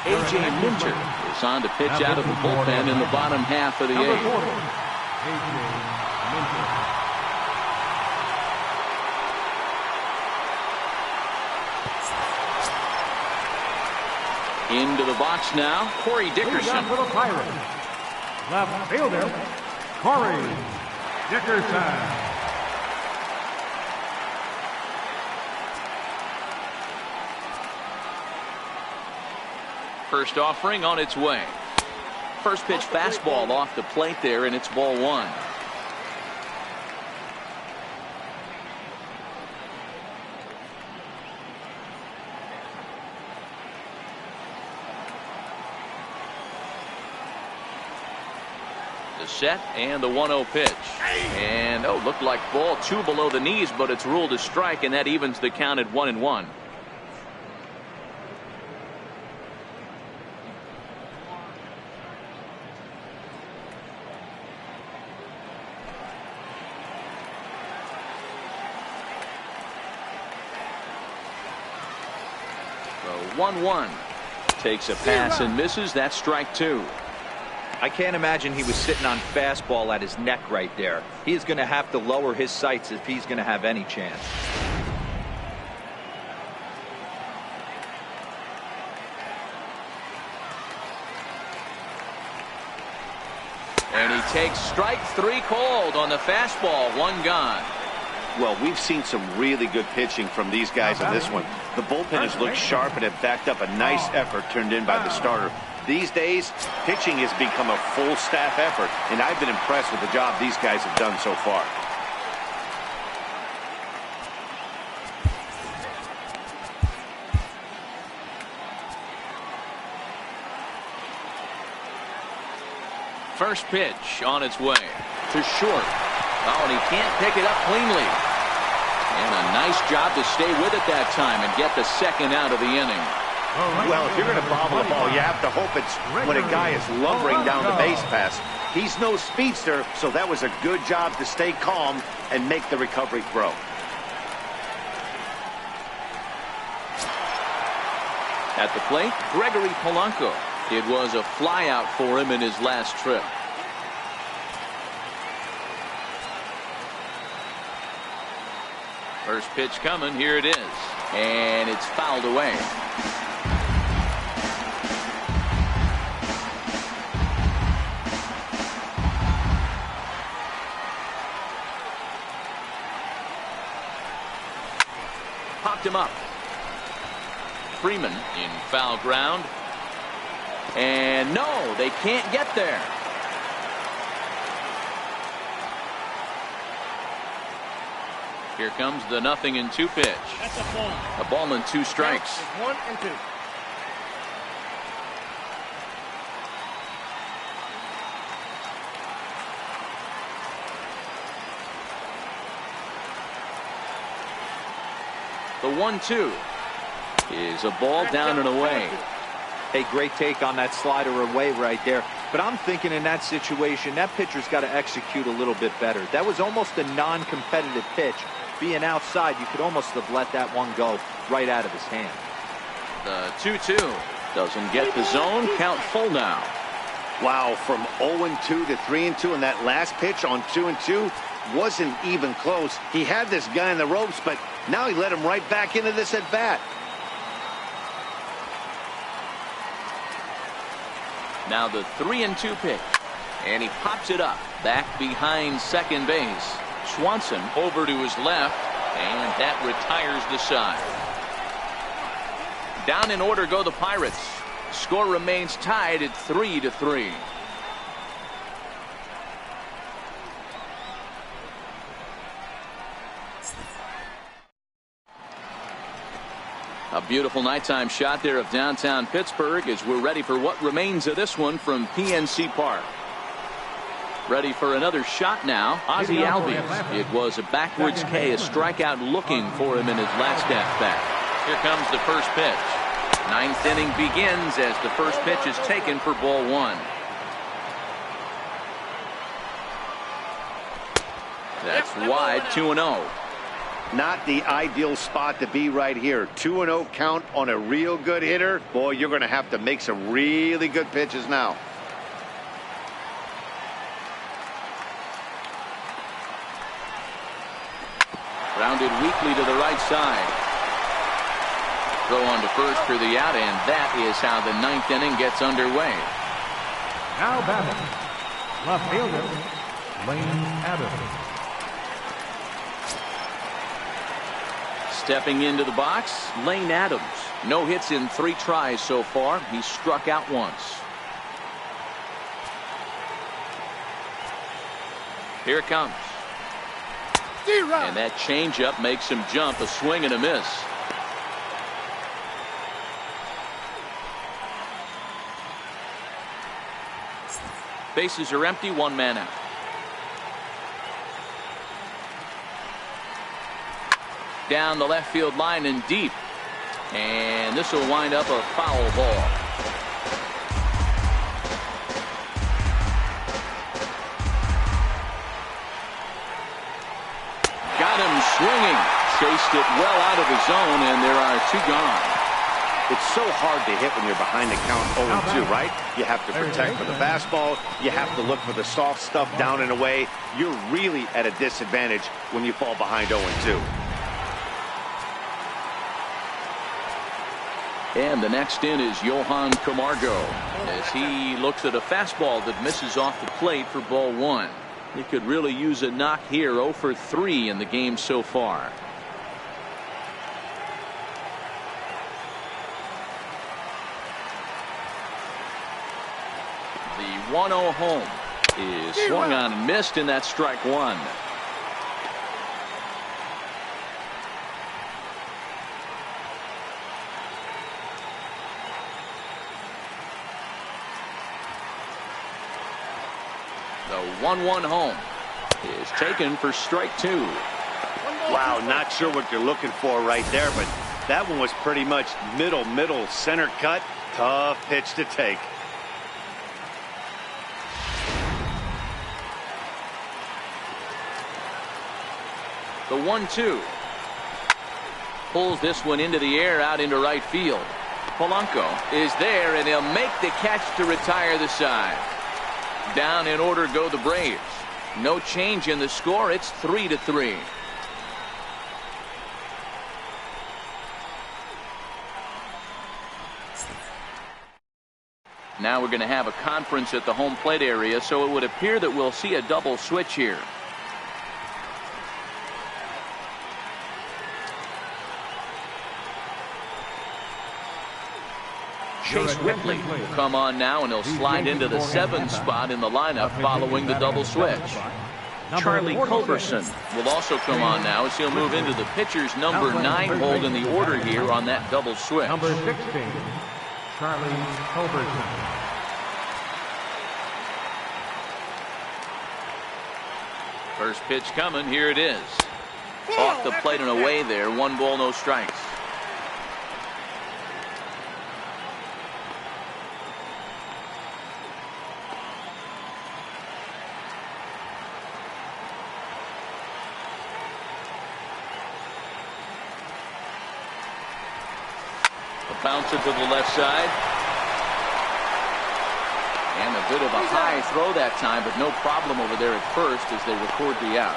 A.J. Minter is on to pitch out of the bullpen in the bottom half of the Number 8th. 40, A.J. Minter. Into the box now, Corey Dickerson. For the Pirates, left fielder, Corey Dickerson. First offering on its way. First pitch fastball off the plate there, and it's ball 1. The set and the 1-0 pitch. And oh, Looked like ball 2 below the knees, but it's ruled a strike, and that evens the count at 1-1. So 1-1. Takes a pass and misses. That's strike 2. I can't imagine he was sitting on fastball at his neck right there. He is going to have to lower his sights if he's going to have any chance. And he takes strike 3 called on the fastball. 1 gone. Well, we've seen some really good pitching from these guys on this one. The bullpen has looked sharp and have backed up a nice effort turned in by the starter. These days, pitching has become a full staff effort, and I've been impressed with the job these guys have done so far. First pitch on its way to short. Oh, and he can't pick it up cleanly. And a nice job to stay with it that time and get the second out of the inning. Well, if you're going to bobble the ball, you have to hope it's when a guy is lumbering down the base pass. He's no speedster, so that was a good job to stay calm and make the recovery throw. At the plate, Gregory Polanco. It was a flyout for him in his last trip. First pitch coming. Here it is. And it's fouled away. Popped him up. Freeman in foul ground. And no, they can't get there. Here comes the 0-2 pitch. That's a ball. A ball and 2 strikes. 1 and 2. The 1-2 is a ball down and away. Hey, great take on that slider away right there. But I'm thinking in that situation, that pitcher's got to execute a little bit better. That was almost a non-competitive pitch. Being outside, you could almost have let that one go right out of his hand. The 2-2 doesn't get the zone. Count full now. Wow, from 0-2 to 3-2 in that last pitch on 2-2 wasn't even close. He had this guy in the ropes, but now he let him right back into this at bat. Now the 3-2 pitch, and he pops it up back behind second base. Swanson over to his left, and that retires the side. Down in order go the Pirates. Score remains tied at 3-3. A beautiful nighttime shot there of downtown Pittsburgh as we're ready for what remains of this one from PNC Park. Ready for another shot now. Ozzie Albies. It was a backwards K, a strikeout looking for him in his last at-bat. Here comes the first pitch. 9th inning begins as the first pitch is taken for ball 1. That's wide, 2-0. Not the ideal spot to be right here. 2-0 count on a real good hitter. Boy, you're going to have to make some really good pitches now. Grounded weakly to the right side. Throw on to first for the out, and that is how the 9th inning gets underway. Now batting, left fielder, Lane Adams. Stepping into the box, Lane Adams. No hits in 3 tries so far. He struck out once. Here it comes. And that changeup makes him jump. A swing and a miss. Bases are empty. 1 man out. down the left field line and deep. And this will wind up a foul ball. Got him swinging. Chased it well out of his zone, and there are 2 gone. It's so hard to hit when you're behind the count 0-2, right? You have to protect for the fastball. You have to look for the soft stuff down and away. You're really at a disadvantage when you fall behind 0-2. And the next in is Johan Camargo as he looks at a fastball that misses off the plate for ball 1. He could really use a knock here. 0 for 3 in the game so far. The 1-0 home is swung on and missed, and that's strike 1. The 1-1 home is taken for strike 2. Wow, not sure what you're looking for right there, but that one was pretty much middle, center cut. Tough pitch to take. The 1-2 pulls this one into the air out into right field. Polanco is there, and he'll make the catch to retire the side. Down in order go the Braves. No change in the score. It's 3-3. Now we're going to have a conference at the home plate area, so it would appear that we'll see a double switch here. Chase Whitley will come on now, and he'll slide into the 7th spot in the lineup following the double switch. Charlie Culberson will also come on now as he'll move into the pitcher's number 9 hold in the order here on that double switch. Number 16, Charlie Culberson. First pitch coming. Here it is. Off the plate and away there. 1 ball, no strikes. Bouncer to the left side. And a bit of a high throw that time, but no problem over there at first as they record the out.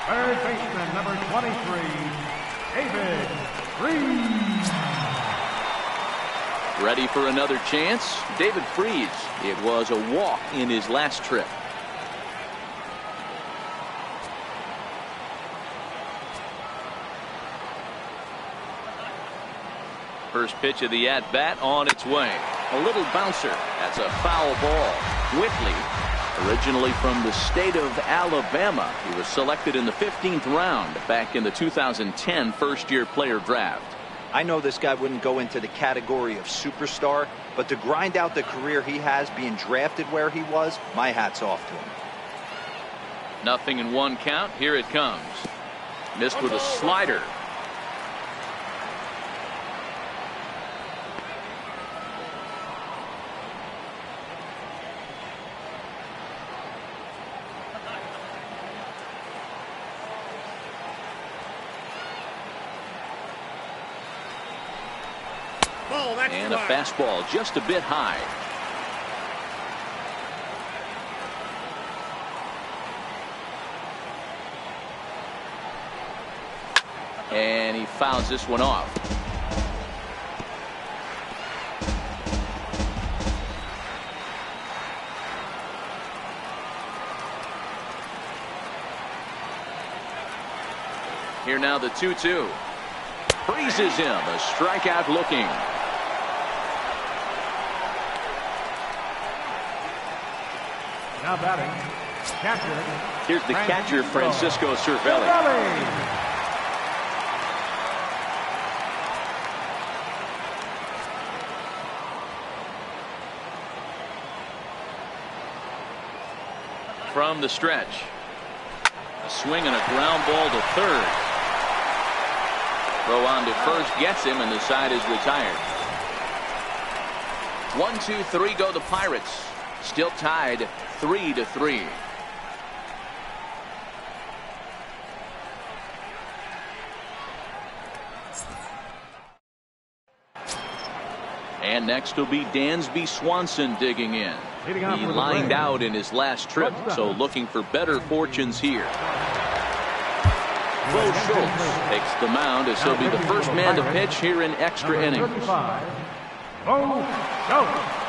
Third baseman, number 23, David Freese. Ready for another chance? David Freese. It was a walk in his last trip. First pitch of the at-bat on its way. A little bouncer. That's a foul ball. Whitley, originally from the state of Alabama. He was selected in the 15th round back in the 2010 first-year player draft. I know this guy wouldn't go into the category of superstar, but to grind out the career he has being drafted where he was, my hat's off to him. 0-1 count. Here it comes. Missed with a slider. And a fastball just a bit high. And he fouls this one off. Here now the 2-2. Freezes him. A strikeout looking. Now batting, catcher. Here's the catcher, Francisco Cervelli. From the stretch. A swing and a ground ball to third. Throw on to first gets him, and the side is retired. 1, 2, 3 go the Pirates. Still tied 3-3. And next will be Dansby Swanson digging in. He lined out in his last trip, so looking for better fortunes here. Bo Schultz takes the mound as he'll be the first man to pitch here in extra innings. Bo Schultz.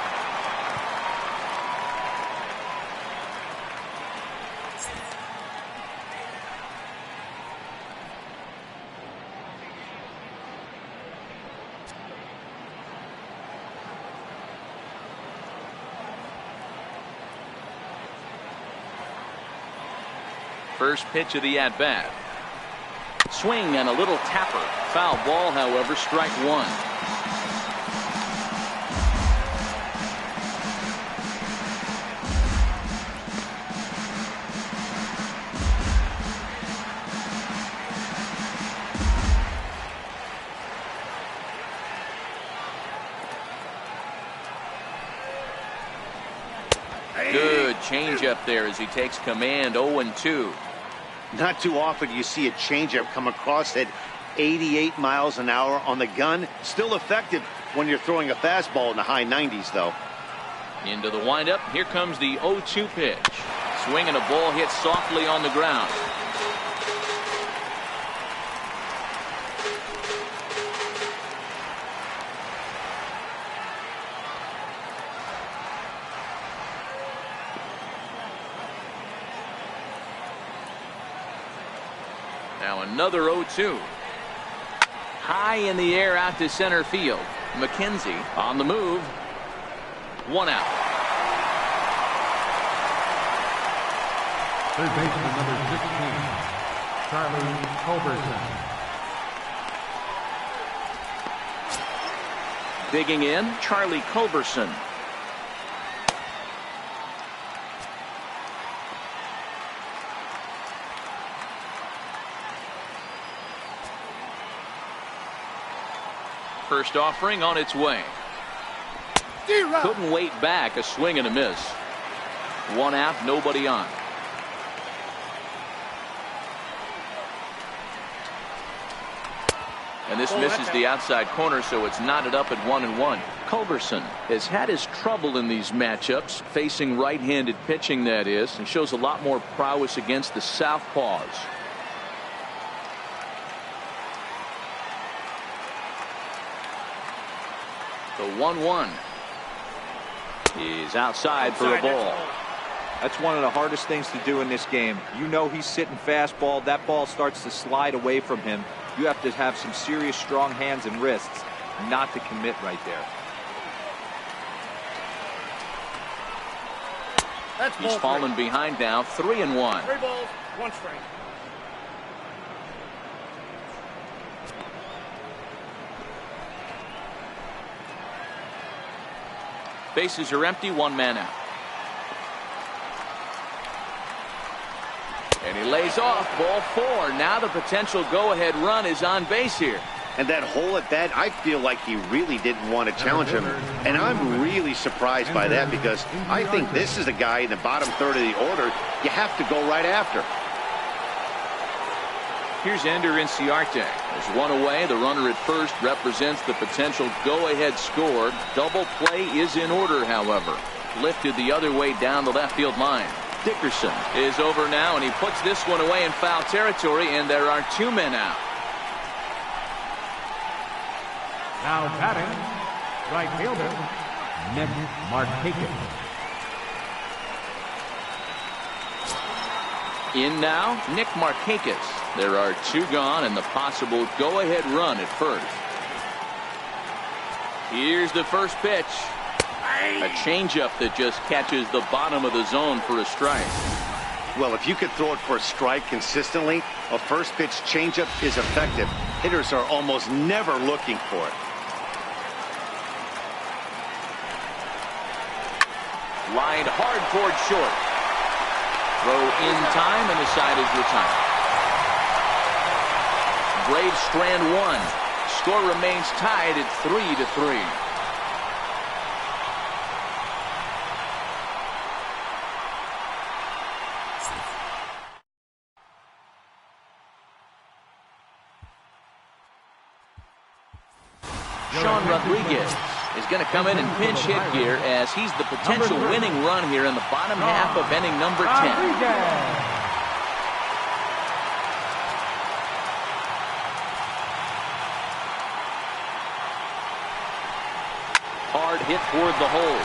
First pitch of the at-bat. Swing and a little tapper. Foul ball, however, strike one. Good changeup there as he takes command. 0-2. Not too often you see a changeup come across at 88 miles an hour on the gun. Still effective when you're throwing a fastball in the high 90s, though. Into the windup. Here comes the 0-2 pitch. Swing and a ball hit softly on the ground. Now another 0-2. High in the air out to center field. McKenzie on the move. One out. Third baseman number 16, Charlie Culberson. Digging in, Charlie Culberson. First offering on its way. Couldn't wait back. A swing and a miss. One out, nobody on. And this misses the outside corner, so it's knotted up at 1-1. Culberson has had his trouble in these matchups, facing right-handed pitching, that is, and shows a lot more prowess against the southpaws. The 1-1 is outside for a ball. That's one of the hardest things to do in this game. You know he's sitting fastball. That ball starts to slide away from him. You have to have some serious strong hands and wrists not to commit right there. He's fallen behind now. 3-1. 3 balls, 1 strike. Bases are empty, 1 man out. And he lays off. Ball 4. Now the potential go-ahead run is on base here. And that hole at bat, I feel like he really didn't want to challenge him. And I'm really surprised by that, because I think this is a guy in the bottom third of the order you have to go right after. Here's Ender Inciarte. There's one away. The runner at first represents the potential go-ahead score. Double play is in order, however. Lifted the other way down the left field line. Dickerson is over now, and he puts this one away in foul territory, and there are 2 men out. Now batting, right fielder, Nick Markakis. In now, Nick Markakis. There are 2 gone, and the possible go-ahead run at first. Here's the first pitch. A changeup that just catches the bottom of the zone for a strike. Well, if you could throw it for a strike consistently, a first pitch changeup is effective. Hitters are almost never looking for it. Line hard toward short. Throw in time, and the side is retired. Braves strand one. Score remains tied at 3-3. Sean Rodriguez is going to come in and pinch hit here as he's the potential winning run here in the bottom half of inning number 10. Hard hit toward the hole,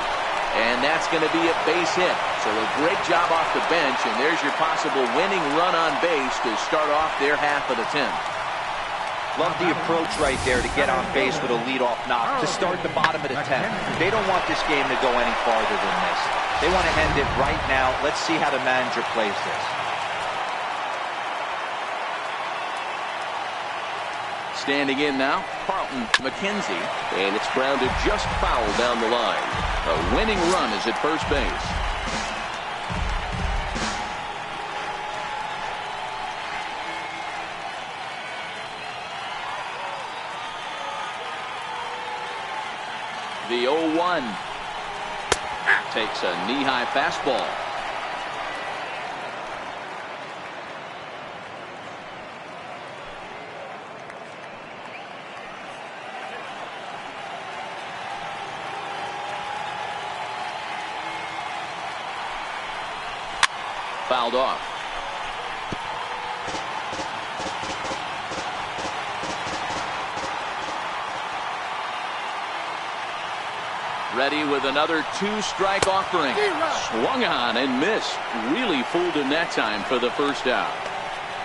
and that's going to be a base hit. So a great job off the bench, and there's your possible winning run on base to start off their half of the 10th. Love the approach right there to get on base with a leadoff knock to start the bottom of the 10th. They don't want this game to go any farther than this. They want to end it right now. Let's see how the manager plays this. Standing in now, Carlton McKenzie, and it's grounded just foul down the line. A winning run is at first base. The 0-1 takes a knee-high fastball. Fouled off. Ready with another two-strike offering. Swung on and missed. Really fooled him that time for the first out.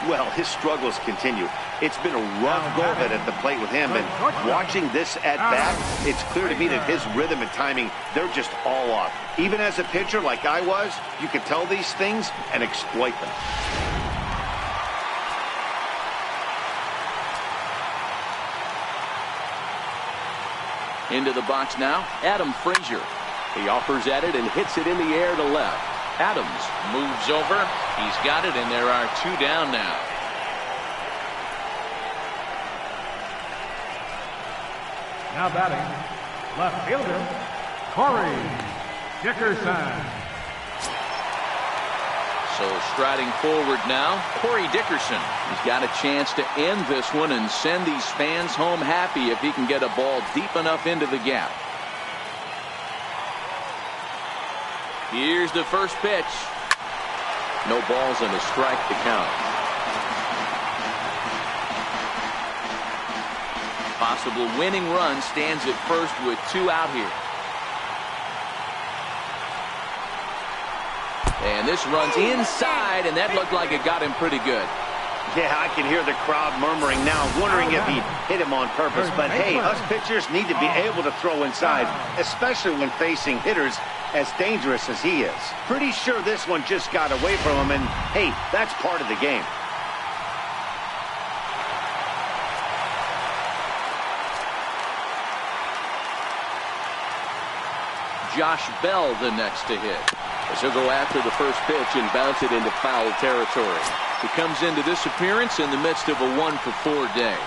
Well, his struggles continue. It's been a rough go-ahead at the plate with him, and watching this at-bat, it's clear to me that his rhythm and timing, they're just all off. Even as a pitcher like I was, you can tell these things and exploit them. Into the box now, Adam Frazier. He offers at it and hits it in the air to left. Adams moves over. He's got it, and there are two down now. Now batting, left fielder, Corey Dickerson. So striding forward now, Corey Dickerson. He's got a chance to end this one and send these fans home happy if he can get a ball deep enough into the gap. Here's the first pitch. No balls and a strike to count. Possible winning run stands at first with two out here. And this runs inside, and that looked like it got him pretty good. Yeah, I can hear the crowd murmuring now, wondering if he hit him on purpose. But hey, us pitchers need to be able to throw inside, especially when facing hitters as dangerous as he is. Pretty sure this one just got away from him, and hey, that's part of the game. Josh Bell the next to hit. As he'll go after the first pitch and bounce it into foul territory. He comes into this appearance in the midst of a 1-for-4 day.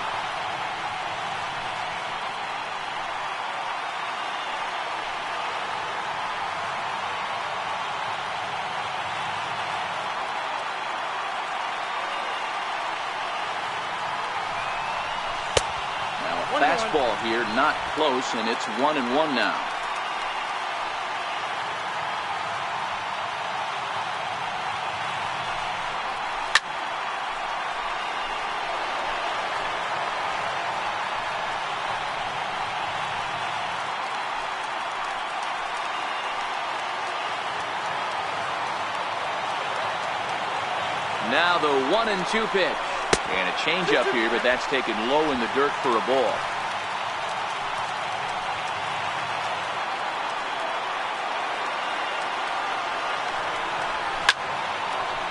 Now a fastball here, not close, and it's 1-1 now. Now the 1-2 pitch. And a changeup here, but that's taken low in the dirt for a ball.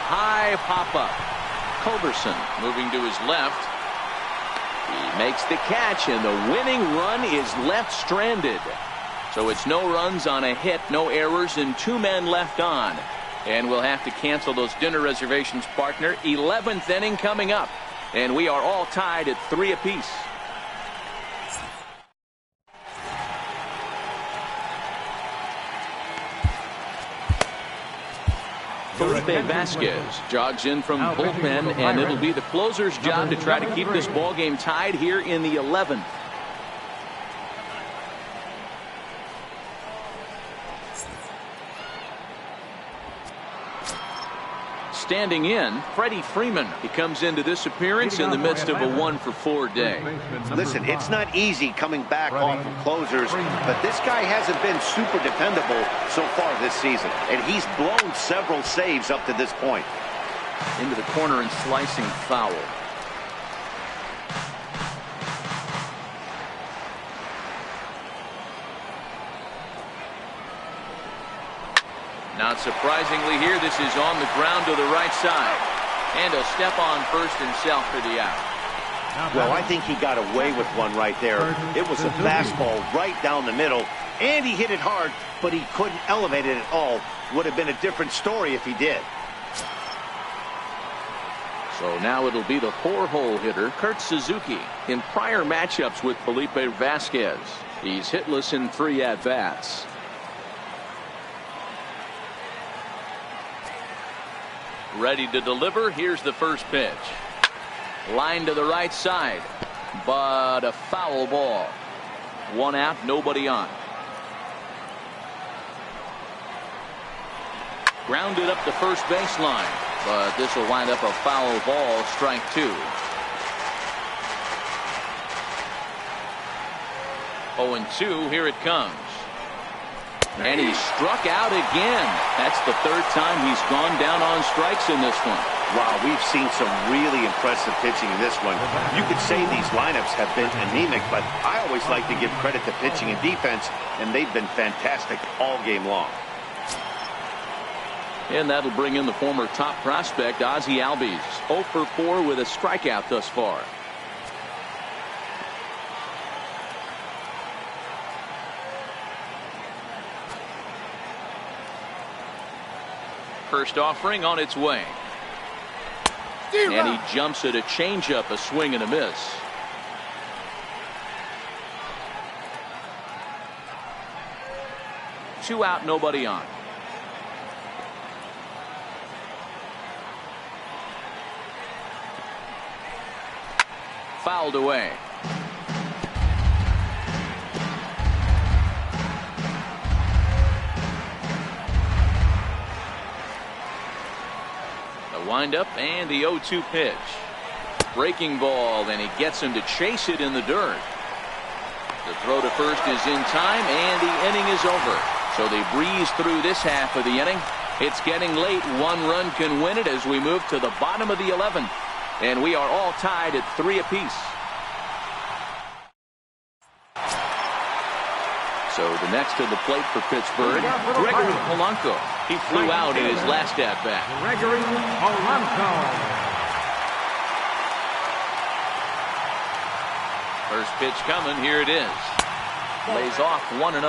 High pop-up. Culberson moving to his left. He makes the catch, and the winning run is left stranded. So it's no runs on a hit, no errors, and two men left on. And we'll have to cancel those dinner reservations, partner. 11th inning coming up. And we are all tied at 3 apiece. Felipe Vasquez jogs in from bullpen, and it'll be the closer's job to try to keep this ball game tied here in the 11th. Standing in, Freddie Freeman. He comes into this appearance in the midst of a 1-for-4 day. Listen, it's not easy coming back off of closers, but this guy hasn't been super dependable so far this season, and he's blown several saves up to this point. Into the corner and slicing foul. Not surprisingly here, this is on the ground to the right side. And he'll step on first himself for the out. Well, I think he got away with one right there. It was a fastball right down the middle, and he hit it hard, but he couldn't elevate it at all. Would have been a different story if he did. So now it'll be the 4-hole hitter, Kurt Suzuki. In prior matchups with Felipe Vasquez, he's hitless in 3 at-bats. Ready to deliver. Here's the first pitch. Line to the right side, but a foul ball. 1 out, nobody on. Grounded up the first baseline, but this will wind up a foul ball, strike 2. 0-2, here it comes. And he struck out again. That's the 3rd time he's gone down on strikes in this one. Wow, we've seen some really impressive pitching in this one. You could say these lineups have been anemic, but I always like to give credit to pitching and defense, and they've been fantastic all game long. And that'll bring in the former top prospect, Ozzie Albies. 0-for-4 with a strikeout thus far. First offering on its way. And he jumps at a changeup, a swing and a miss. Two out, nobody on. Fouled away. Windup and the 0-2 pitch. Breaking ball, and he gets him to chase it in the dirt. The throw to first is in time, and the inning is over. So they breeze through this half of the inning. It's getting late. 1 run can win it as we move to the bottom of the 11th. And we are all tied at 3 apiece. So the next to the plate for Pittsburgh, Gregory Polanco. He flew out in his last at-bat. Gregory Polanco. First pitch coming. Here it is. Lays off 1-0.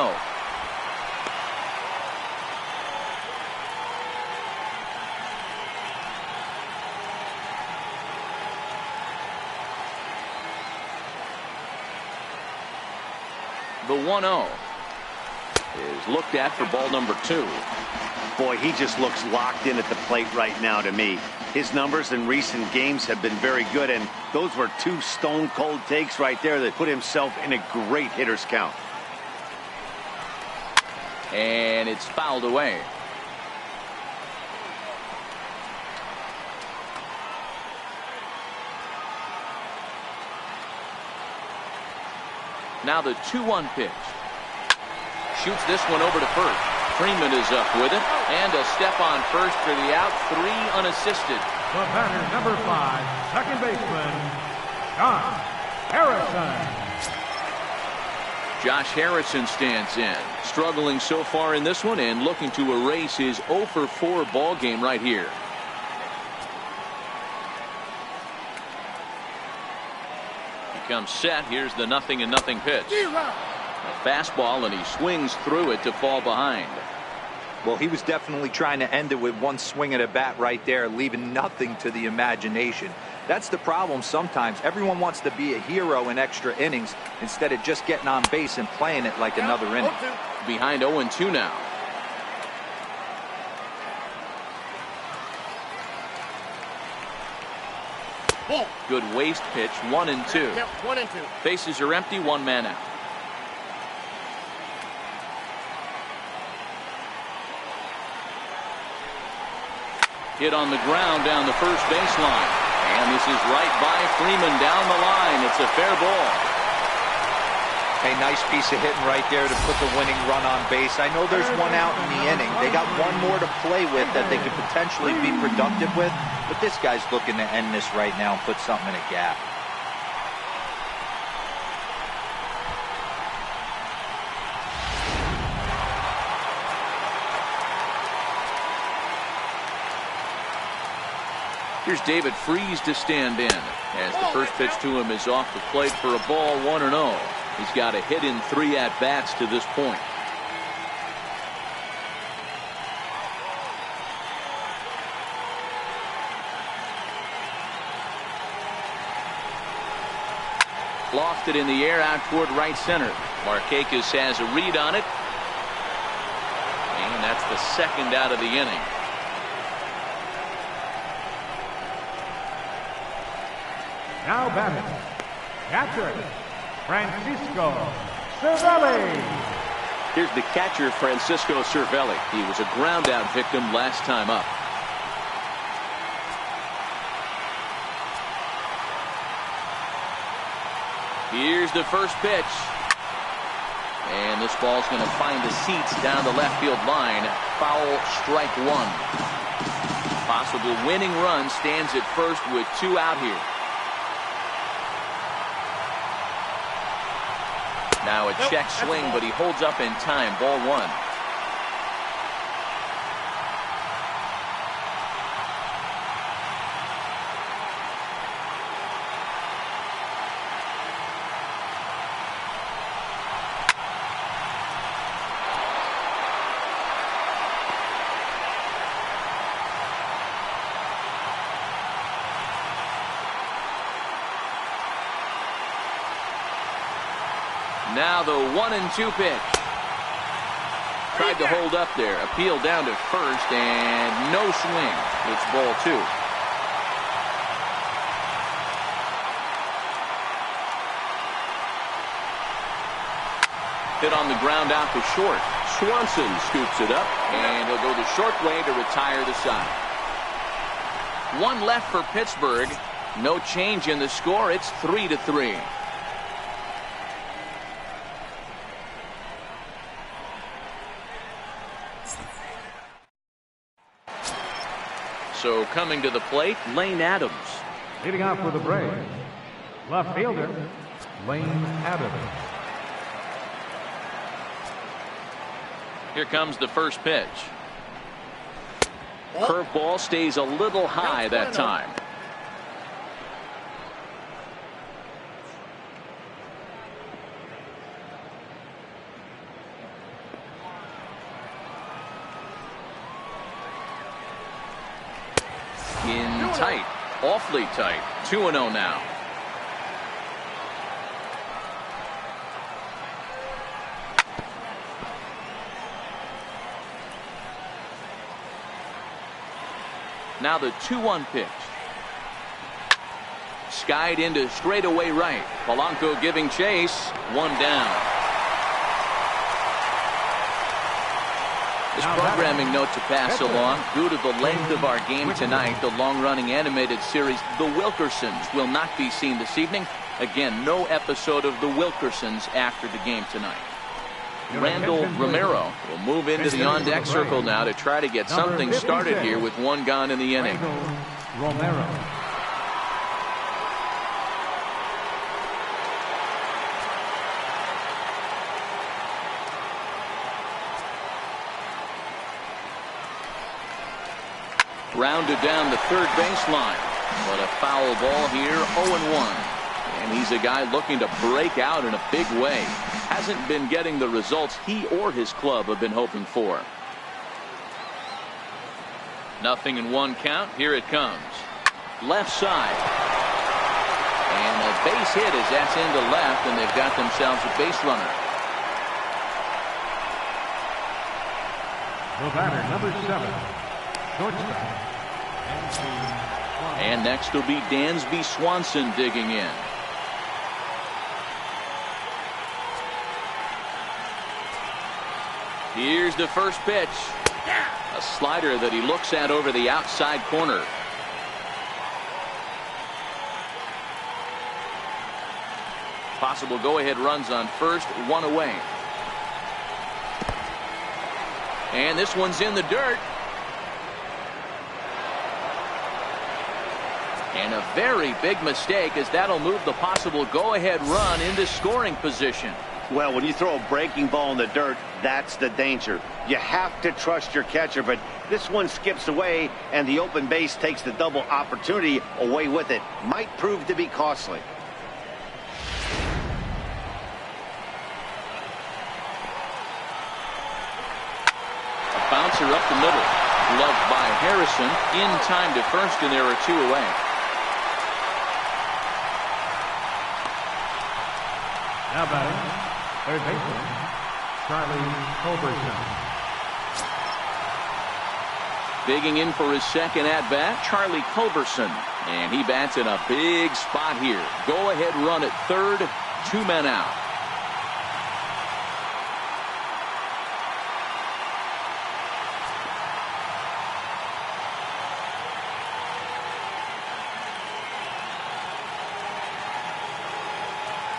The 1-0 is looked at for ball number 2. Boy, he just looks locked in at the plate right now to me. His numbers in recent games have been very good, and those were 2 stone-cold takes right there that put himself in a great hitter's count. And it's fouled away. Now the 2-1 pitch. Shoots this one over to first. Freeman is up with it, and a step on first for the out. 3 unassisted. The batter, number 5, second baseman, John Harrison. Josh Harrison stands in, struggling so far in this one and looking to erase his 0-for-4 ball game right here. He comes set. Here's the 0-0 pitch. A fastball, and he swings through it to fall behind. Well, he was definitely trying to end it with one swing at a bat right there, leaving nothing to the imagination. That's the problem sometimes. Everyone wants to be a hero in extra innings instead of just getting on base and playing it like another inning. Behind 0-2 now. Good waste pitch, 1-2. Yep, 1-2. Bases are empty, one man out. Hit on the ground down the first baseline. And this is right by Freeman down the line. It's a fair ball. Hey, nice piece of hitting right there to put the winning run on base. I know there's one out in the inning. They got one more to play with that they could potentially be productive with. But this guy's looking to end this right now and put something in a gap. Here's David Freese to stand in as the first pitch to him is off the plate for a ball, 1-0. He's got a hit in 3 at-bats to this point. Lofted in the air out toward right center. Markakis has a read on it. And that's the second out of the inning. Now batting, catcher, Francisco Cervelli. Here's the catcher, Francisco Cervelli. He was a ground out victim last time up. Here's the first pitch. And this ball's going to find the seats down the left field line. Foul, strike 1. Possible winning run stands at first with 2 out here. Now a check swing, but he holds up in time. Ball 1. Now the 1-2 pitch. Tried to hold up there. Appeal down to first and no swing. It's ball 2. Hit on the ground out to short. Swanson scoops it up and he'll go the short way to retire the side. 1 left for Pittsburgh. No change in the score. It's 3-3. So coming to the plate, Lane Adams. Leading off for the Braves, left fielder, Lane Adams. Here comes the first pitch. Curveball stays a little high that time. In tight, awfully tight. 2-0 now. Now the 2-1 pitch. Skied into straightaway right. Polanco giving chase. 1 down. This programming note to pass along. Due to the length of our game tonight, the long-running animated series The Wilkersons will not be seen this evening. Again, no episode of The Wilkersons after the game tonight. Randall Romero will move into the on-deck circle now to try to get something started here with 1 gone in the inning. Romero. Rounded down the third baseline. But a foul ball here, 0-1. And he's a guy looking to break out in a big way. Hasn't been getting the results he or his club have been hoping for. 0-1 count. Here it comes. Left side. base hit as that's into left, and they've got themselves a base runner. The batter, number 7, shortstop. And next will be Dansby Swanson digging in. Here's the first pitch. A slider that he looks at over the outside corner. Possible go-ahead runs on first, one away. And this one's in the dirt. And a very big mistake, as that'll move the possible go-ahead run into scoring position. Well, when you throw a breaking ball in the dirt, that's the danger. You have to trust your catcher, but this one skips away, and the open base takes the double opportunity away with it. Might prove to be costly. A bouncer up the middle. Gloved by Harrison. In time to first, and there are 2 away. Now batting, third baseman, Charlie Culberson. Digging in for his second at-bat, Charlie Culberson. And he bats in a big spot here. Go-ahead run at third, 2 men out.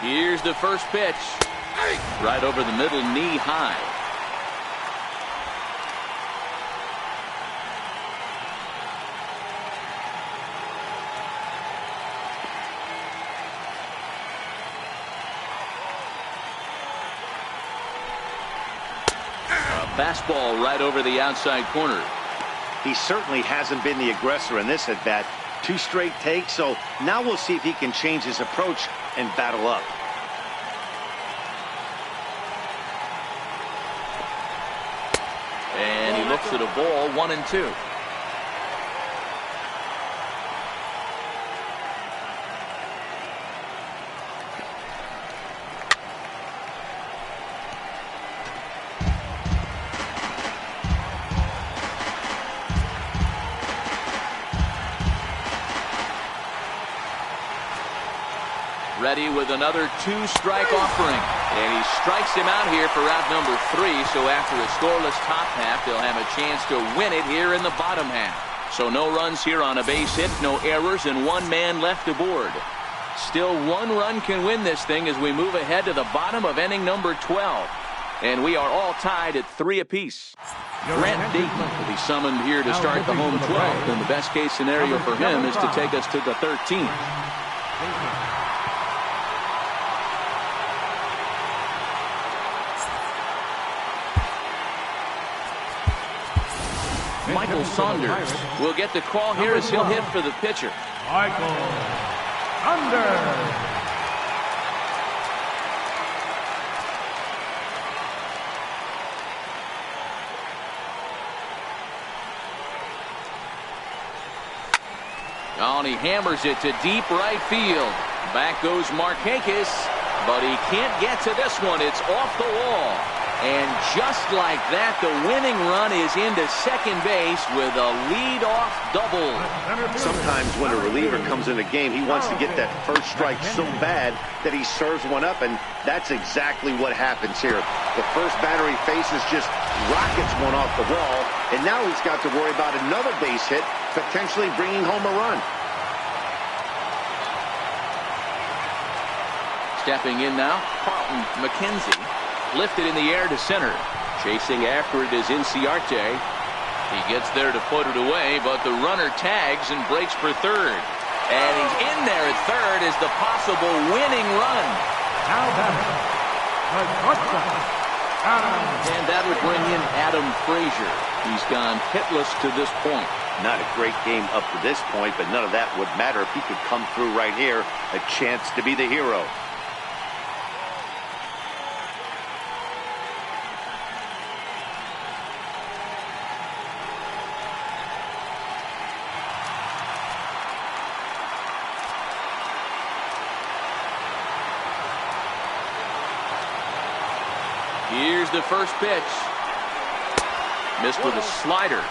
Here's the first pitch. Right over the middle, knee high. A fastball right over the outside corner. He certainly hasn't been the aggressor in this at-bat. 2 straight takes, so now we'll see if he can change his approach and battle up. And he looks at a ball, 1-2. Ready with another 2-strike offering. And he strikes him out here for out number 3. So after a scoreless top half, they'll have a chance to win it here in the bottom half. So no runs here on a base hit, no errors, and 1 man left aboard. Still 1 run can win this thing as we move ahead to the bottom of inning number 12. And we are all tied at 3 apiece. Grant Dayton will be summoned here to start the home 12th. And the best case scenario for him is to take us to the 13th. Michael Saunders will get the call here as he'll hit for the pitcher. Michael Saunders. Oh, and he hammers it to deep right field. Back goes Markakis, but he can't get to this one. It's off the wall. And just like that, the winning run is into second base with a lead-off double. Sometimes when a reliever comes in the game, he wants to get that first strike so bad that he serves one up, and that's exactly what happens here. The first batter he faces just rockets one off the wall, and now he's got to worry about another base hit, potentially bringing home a run. Stepping in now, Carlton McKenzie. Lifted in the air to center. Chasing after it is Inciarte. He gets there to put it away, but the runner tags and breaks for third. And he's in there at third as the possible winning run. Now batting, the shortstop, Adam. And that would bring in Adam Frazier. He's gone hitless to this point. Not a great game up to this point, but none of that would matter if he could come through right here. A chance to be the hero. Here's the first pitch. Missed with a slider.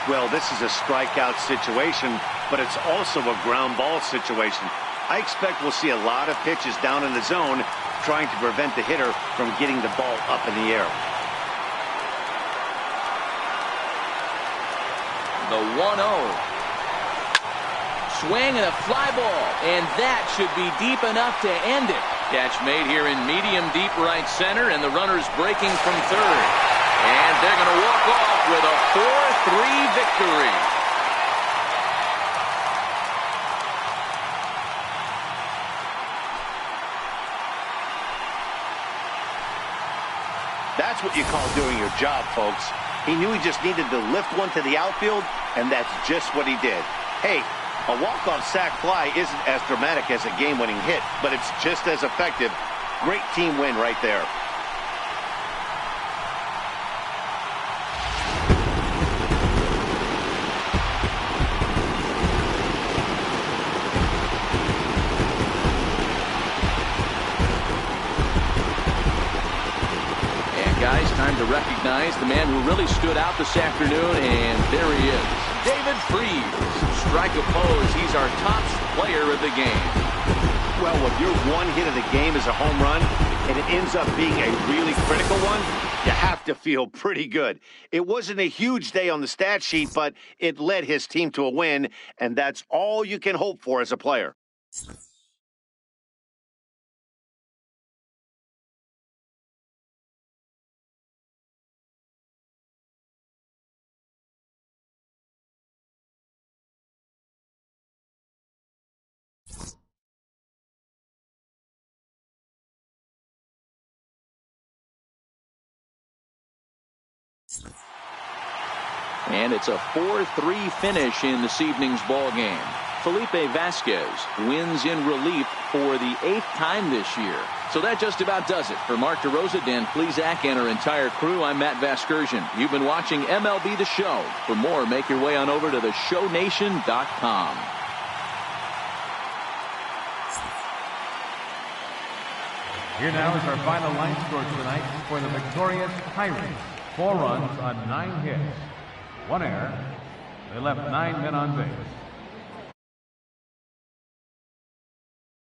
Well, this is a strikeout situation, but it's also a ground ball situation. I expect we'll see a lot of pitches down in the zone trying to prevent the hitter from getting the ball up in the air. The 1-0. Swing and a fly ball, and that should be deep enough to end it. Catch made here in medium deep right center, and the runner's breaking from third. And they're going to walk off with a 4-3 victory. That's what you call doing your job, folks. He knew he just needed to lift one to the outfield, and that's just what he did. Hey, a walk-off sac fly isn't as dramatic as a game-winning hit, but it's just as effective. Great team win right there. Guys, time to recognize the man who really stood out this afternoon, and there he is. David Freese. Strike opposed. He's our top player of the game. Well, if your one hit of the game is a home run, and it ends up being a really critical one, you have to feel pretty good. It wasn't a huge day on the stat sheet, but it led his team to a win, and that's all you can hope for as a player. And it's a 4-3 finish in this evening's ball game. Felipe Vasquez wins in relief for the 8th time this year. So that just about does it. For Mark DeRosa, Dan Plesac, and our entire crew, I'm Matt Vasgersian. You've been watching MLB The Show. For more, make your way on over to theshownation.com. Here now is our final line score tonight for the victorious Pirates. 4 runs on 9 hits. 1 error. They left 9 men on base.